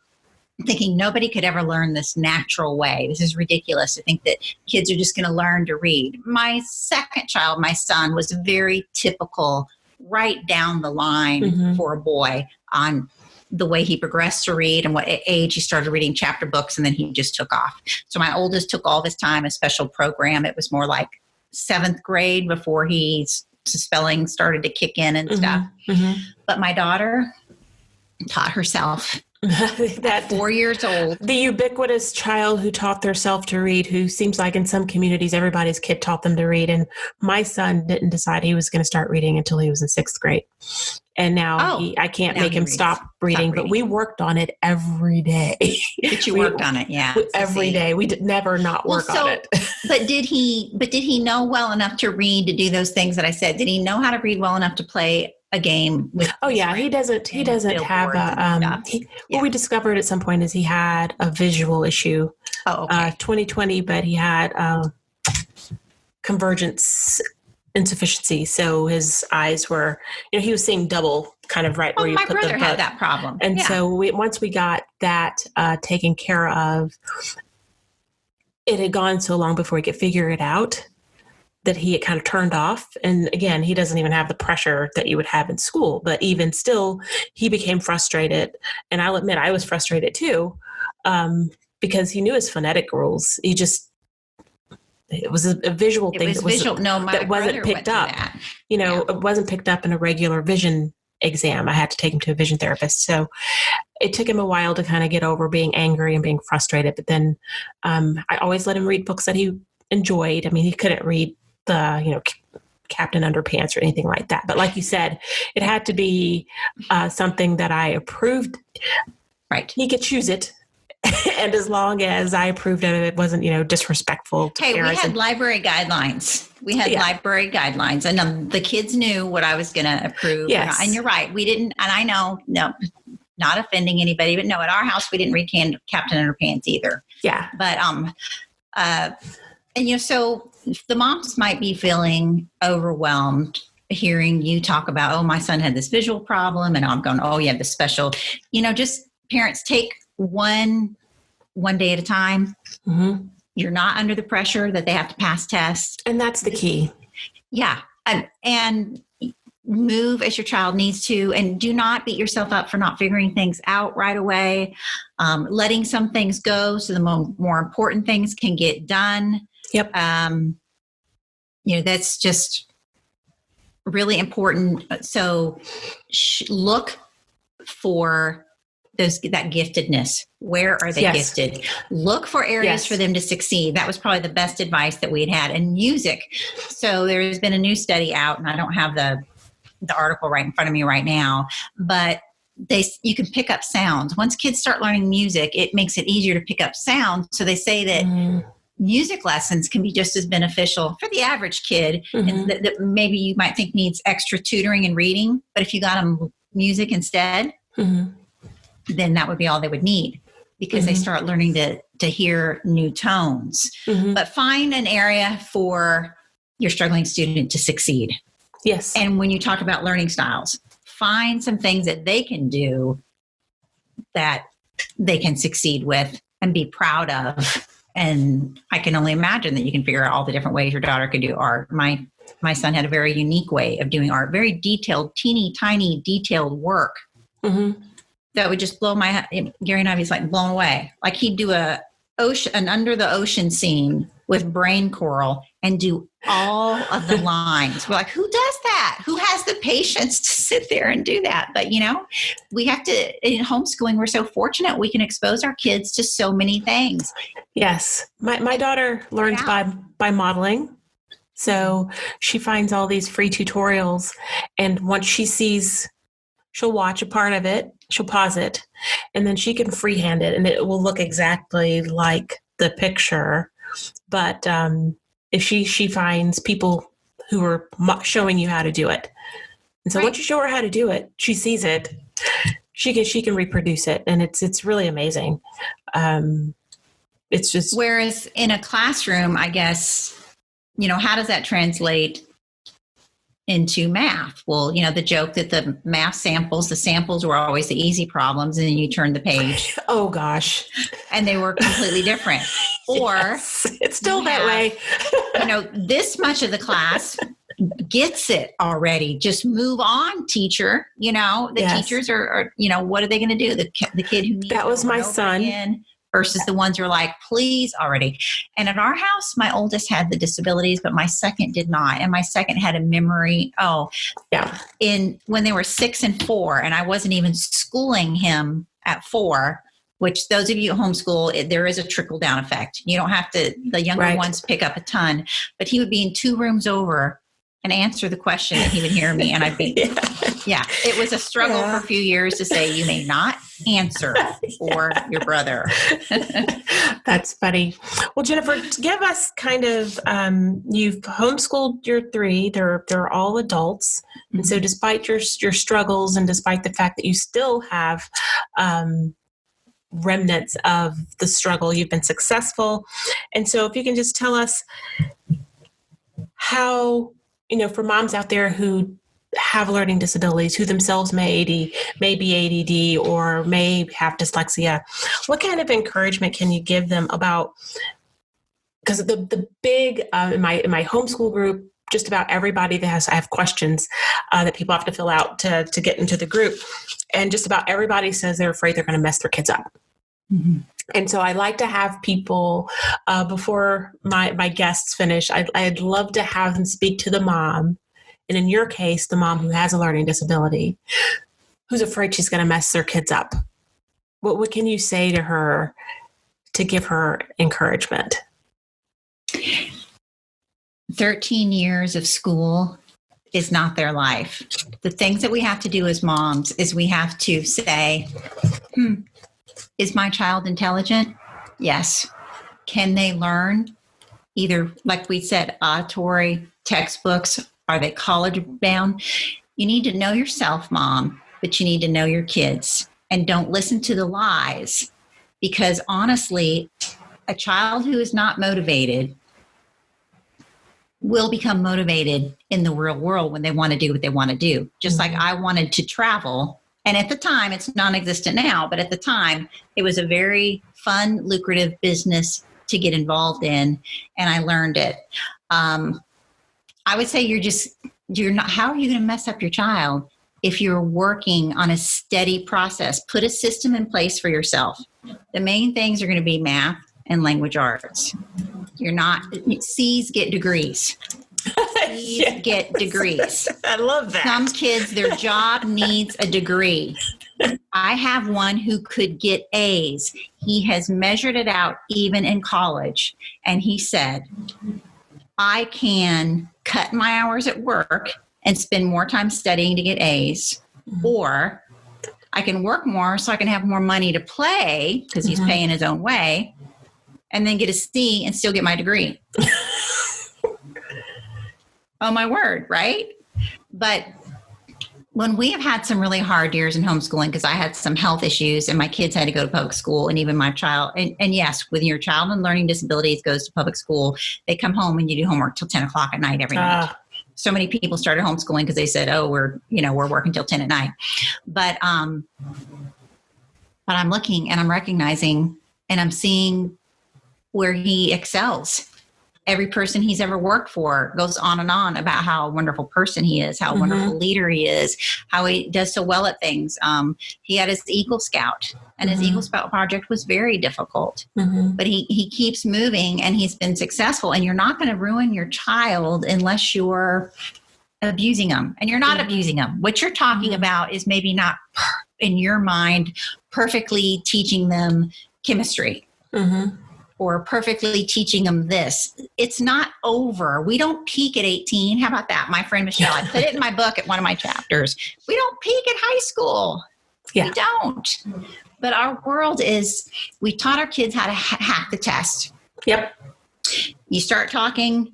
thinking nobody could ever learn this natural way. This is ridiculous to think that kids are just going to learn to read. My second child, my son, was very typical, right down the line for a boy on the way he progressed to read and what age he started reading chapter books, and then he just took off. So my oldest took all this time, a special program. It was more like 7th grade before his spelling started to kick in and stuff. But my daughter taught herself. At 4 years old. The ubiquitous child who taught theirself to read, who seems like in some communities, everybody's kid taught them to read. And my son didn't decide he was going to start reading until he was in 6th grade. And now I can't make him stop reading, but we worked on it every day. But you worked on it, yeah. Every day. We did never not work on it. But did he know well enough to read, to do those things that I said? Did he know how to read well enough to play a game with? Oh yeah, he doesn't have a what we discovered at some point is he had a visual issue. 2020, but he had convergence insufficiency, so his eyes were, he was seeing double, kind of right where you put the book. My brother had that problem, and so once we got that taken care of, it had gone so long before he could figure it out that he had kind of turned off. And again, he doesn't even have the pressure that you would have in school, but even still, he became frustrated. And I'll admit I was frustrated too, because he knew his phonetic rules. It was a visual thing that wasn't picked up. It wasn't picked up in a regular vision exam. I had to take him to a vision therapist. So it took him a while to kind of get over being angry and being frustrated. But then I always let him read books that he enjoyed. I mean, he couldn't read the, Captain Underpants or anything like that. But like you said, it had to be something that I approved. Right. He could choose it. And as long as I approved of it, it wasn't, disrespectful to parents. We had library guidelines. Library guidelines. And the kids knew what I was going to approve. Yes. And you're right. We didn't, and I know, no, not offending anybody, but no, at our house, we didn't read Captain Underpants either. Yeah. But, so the moms might be feeling overwhelmed hearing you talk about, oh, my son had this visual problem, and I'm going, oh, you have this special, just parents take one day at a time. Mm-hmm. You're not under the pressure that they have to pass tests. And that's the key. Yeah. And move as your child needs to, and do not beat yourself up for not figuring things out right away. Letting some things go so the more important things can get done. Yep. That's just really important. So look for that giftedness. Where are they gifted? Look for areas for them to succeed. That was probably the best advice that we had. And music. So there has been a new study out, and I don't have the article right in front of me right now, but you can pick up sounds. Once kids start learning music, it makes it easier to pick up sounds. So they say that music lessons can be just as beneficial for the average kid, and that maybe you might think needs extra tutoring and reading, but if you got them music instead, then that would be all they would need, because they start learning to hear new tones. But find an area for your struggling student to succeed. Yes. And when you talk about learning styles, find some things that they can do that they can succeed with and be proud of. And I can only imagine that you can figure out all the different ways your daughter could do art. My son had a very unique way of doing art, very detailed, teeny tiny detailed work. That would just blow Gary and I was like blown away. Like he'd do an under the ocean scene with brain coral and do all of the lines. We're like, who does that? Who has the patience to sit there and do that? But, we have to, in homeschooling, we're so fortunate we can expose our kids to so many things. Yes. My daughter learns by modeling. So she finds all these free tutorials. And once she sees, she'll watch a part of it, she'll pause it, and then she can freehand it, and it will look exactly like the picture. But if she finds people who are showing you how to do it, and so once you show her how to do it, she sees it, she can reproduce it, and it's really amazing. It's just, whereas in a classroom, I guess, how does that translate into math. Well, the joke that the samples were always the easy problems, and then you turn the page. Oh gosh. And they were completely different. Or yes, it's still that way. This much of the class gets it already. Just move on, teacher. Teachers are what are they going to do? The kid who needs that was my son. Versus the ones who are like, please already. And at our house, my oldest had the disabilities, but my second did not. And my second had a memory. When they were 6 and 4, and I wasn't even schooling him at 4, which those of you who homeschool, there is a trickle down effect. You don't have to, the younger ones pick up a ton, but he would be in 2 rooms over and answer the question, and he would hear me, and I'd be, it was a struggle for a few years to say, you may not answer for your brother. That's funny. Well, Jennifer, give us kind of, you've homeschooled your 3, they're all adults. Mm-hmm. And so despite your struggles, and despite the fact that you still have remnants of the struggle, you've been successful. And so if you can just tell us how, for moms out there who have learning disabilities, who themselves may be ADD or may have dyslexia, what kind of encouragement can you give them about, because the big, in my homeschool group, just about everybody I have questions that people have to fill out to get into the group. And just about everybody says they're afraid they're going to mess their kids up. Mm-hmm. And so I like to have people, before my guests finish, I'd love to have them speak to the mom. And in your case, the mom who has a learning disability, who's afraid she's going to mess their kids up. What can you say to her to give her encouragement? 13 years of school is not their life. The things that we have to do as moms is we have to say, is my child intelligent? Yes. Can they learn? Either, like we said, auditory, textbooks. Are they college bound? You need to know yourself, mom, but you need to know your kids. And don't listen to the lies. Because honestly, a child who is not motivated will become motivated in the real world when they want to do what they want to do. Just like I wanted to travel. And at the time, it's non-existent now, but at the time, it was a very fun, lucrative business to get involved in. And I learned it. I would say you're not, how are you going to mess up your child if you're working on a steady process? Put a system in place for yourself. The main things are going to be math and language arts. C's get degrees. C's get degrees. I love that. Some kids, their job needs a degree. I have one who could get A's. He has measured it out even in college. And he said, I can cut my hours at work and spend more time studying to get A's, or I can work more so I can have more money to play because he's paying his own way, and then get a C and still get my degree. Oh, my word, right? But when we have had some really hard years in homeschooling, because I had some health issues and my kids had to go to public school, and even my child, and yes, when your child with learning disabilities goes to public school, they come home and you do homework till 10 o'clock at night every night. So many people started homeschooling because they said, oh, we're working till 10 at night. But I'm looking and I'm recognizing and I'm seeing where he excels. Every person he's ever worked for goes on and on about how a wonderful person he is, how wonderful leader he is, how he does so well at things. He had his Eagle Scout, and his Eagle Scout project was very difficult. But he keeps moving, and he's been successful. And you're not going to ruin your child unless you're abusing them. And you're not abusing them. What you're talking about is maybe not, in your mind, perfectly teaching them chemistry. Or perfectly teaching them this. It's not over. We don't peak at 18. How about that? My friend Michelle, I put it in my book at one of my chapters. We don't peak at high school. We don't. But our world is, we taught our kids how to hack the test. Yep. You start talking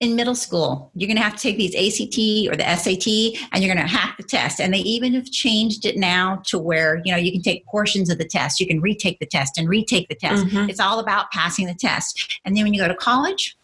in middle school, you're going to have to take these ACT or the SAT, and you're going to hack the test. And they even have changed it now to where, you can take portions of the test. You can retake the test and retake the test. It's all about passing the test. And then when you go to college,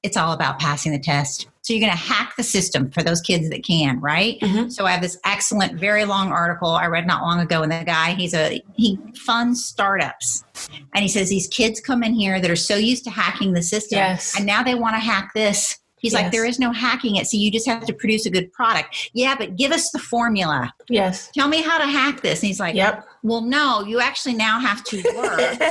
it's all about passing the test. So you're going to hack the system for those kids that can, right? Mm-hmm. So I have this excellent, very long article I read not long ago, and the guy, he funds startups. And he says these kids come in here that are so used to hacking the system, Yes. and now they want to hack this. He's like, there is no hacking it, so you just have to produce a good product. Yeah, but give us the formula. Yes. Tell me how to hack this. And he's like, yep. Well, no, you actually now have to work.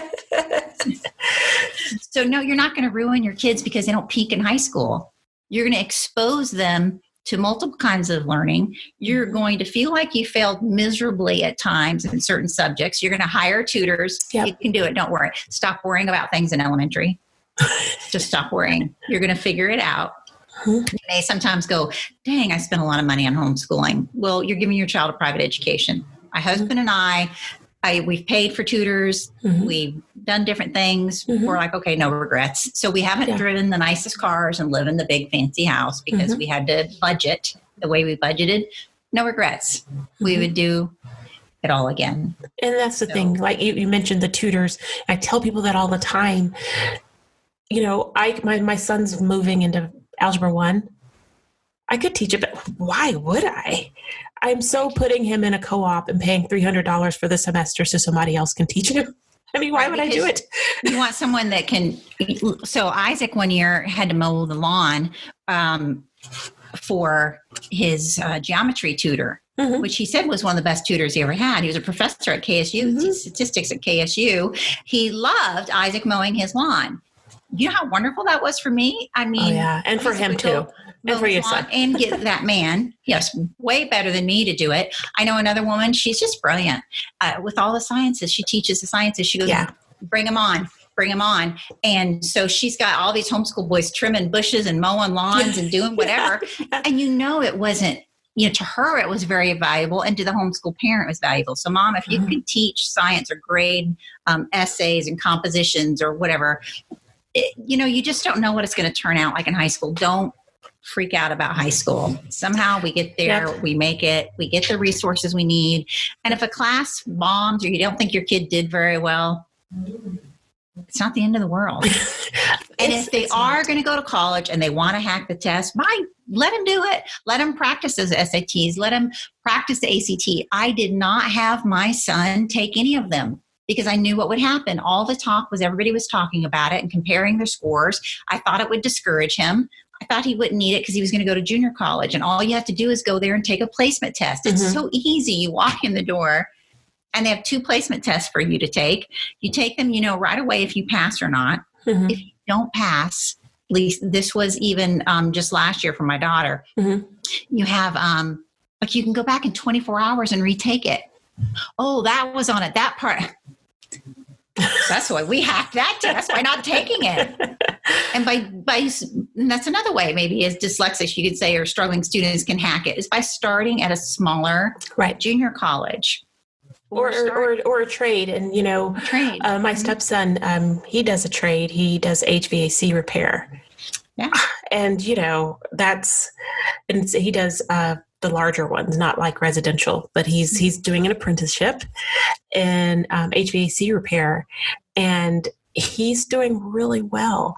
So no, you're not going to ruin your kids because they don't peak in high school. You're going to expose them to multiple kinds of learning. You're going to feel like you failed miserably at times in certain subjects. You're going to hire tutors. Yep. You can do it. Don't worry. Stop worrying about things in elementary. Just stop worrying. You're going to figure it out. You may sometimes go, dang, I spent a lot of money on homeschooling. Well, you're giving your child a private education. My husband and we've paid for tutors. We've done different things. We're like, okay, no regrets. So we haven't driven the nicest cars and live in the big fancy house because we had to budget the way we budgeted. No regrets. We would do it all again. And that's the thing. Like you mentioned the tutors. I tell people that all the time. You know, my son's moving into Algebra 1. I could teach it, but why would I? I'm so putting him in a co-op and paying $300 for the semester so somebody else can teach him. I mean, why would I do it? You want someone that can. So Isaac one year had to mow the lawn for his geometry tutor, which he said was one of the best tutors he ever had. He was a professor at KSU, statistics at KSU. He loved Isaac mowing his lawn. You know how wonderful that was for me? I mean, and for him too. And for your son. And get that man, yes, way better than me to do it. I know another woman, she's just brilliant. With all the sciences, she teaches the sciences. She goes, bring them on. And so she's got all these homeschool boys trimming bushes and mowing lawns and doing whatever. And it wasn't, to her, it was very valuable. And to the homeschool parent, it was valuable. So mom, if you could teach science or grade essays and compositions or whatever, you just don't know what it's going to turn out like in high school. Don't freak out about high school. Somehow we get there, we make it, we get the resources we need. And if a class bombs or you don't think your kid did very well, it's not the end of the world. And if they are going to go to college and they want to hack the test, let them do it. Let them practice those SATs. Let them practice the ACT. I did not have my son take any of them, because I knew what would happen. All the talk was everybody was talking about it and comparing their scores. I thought it would discourage him. I thought he wouldn't need it because he was going to go to junior college. And all you have to do is go there and take a placement test. It's so easy. You walk in the door and they have 2 placement tests for you to take. You take them, right away if you pass or not. If you don't pass, at least this was even just last year for my daughter, you have, you can go back in 24 hours and retake it. Oh, that was on it. That part. That's why we hacked that test by not taking it. And and that's another way maybe as dyslexics, you could say, or struggling students can hack it, is by starting at a smaller junior college. Or a trade. And, trade. My stepson, he does a trade. He does HVAC repair. Yeah. And, he does the larger ones, not like residential, but he's doing an apprenticeship in HVAC repair, and he's doing really well.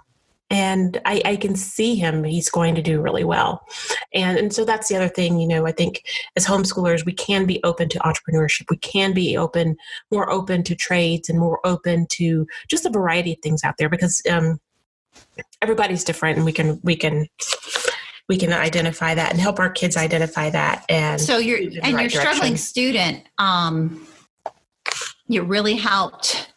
And I can see him, he's going to do really well. And so that's the other thing, I think as homeschoolers, we can be open to entrepreneurship. We can be more open to trades and more open to just a variety of things out there, because everybody's different, and we can identify that and help our kids identify that. And so your struggling student, it really helped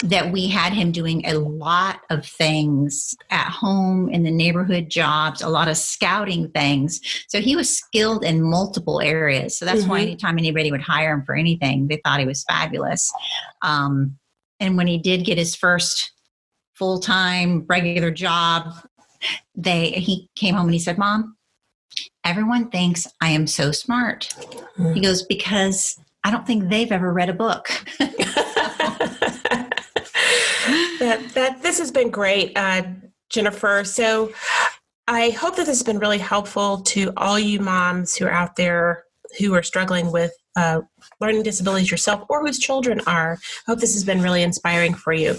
that we had him doing a lot of things at home, in the neighborhood jobs, a lot of scouting things. So he was skilled in multiple areas. So that's why anytime anybody would hire him for anything, they thought he was fabulous. And when he did get his first full-time regular job, he came home and he said, Mom, everyone thinks I am so smart. He goes, because I don't think they've ever read a book. This has been great, Jennifer. So I hope that this has been really helpful to all you moms who are out there who are struggling with learning disabilities yourself, or whose children are. I hope this has been really inspiring for you.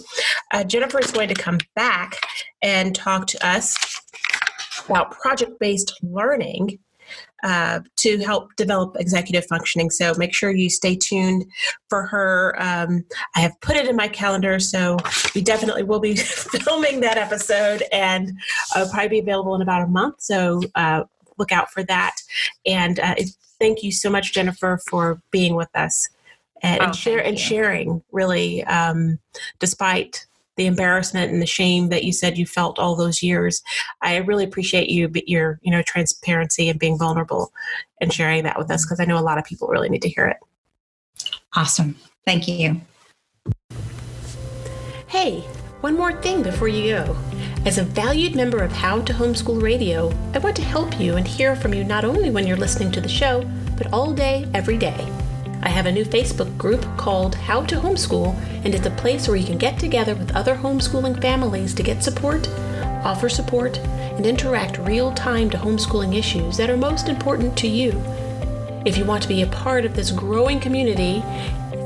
Jennifer is going to come back and talk to us about project-based learning to help develop executive functioning. So make sure you stay tuned for her. I have put it in my calendar, so we definitely will be filming that episode, and it'll probably be available in about a month. So look out for that. And thank you so much, Jennifer, for being with us and sharing, really, despite the embarrassment and the shame that you said you felt all those years. I really appreciate your transparency and being vulnerable and sharing that with us, because I know a lot of people really need to hear it. Awesome. Thank you. Hey, one more thing before you go. As a valued member of How to Homeschool Radio, I want to help you and hear from you not only when you're listening to the show, but all day, every day. I have a new Facebook group called How to Homeschool, and it's a place where you can get together with other homeschooling families to get support, offer support, and interact real-time to homeschooling issues that are most important to you. If you want to be a part of this growing community,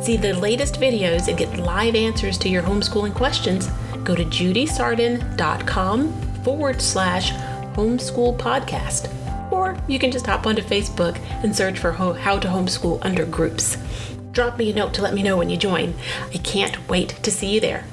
see the latest videos and get live answers to your homeschooling questions, go to judysarden.com/homeschool podcast. Or you can just hop onto Facebook and search for How to Homeschool under groups. Drop me a note to let me know when you join. I can't wait to see you there.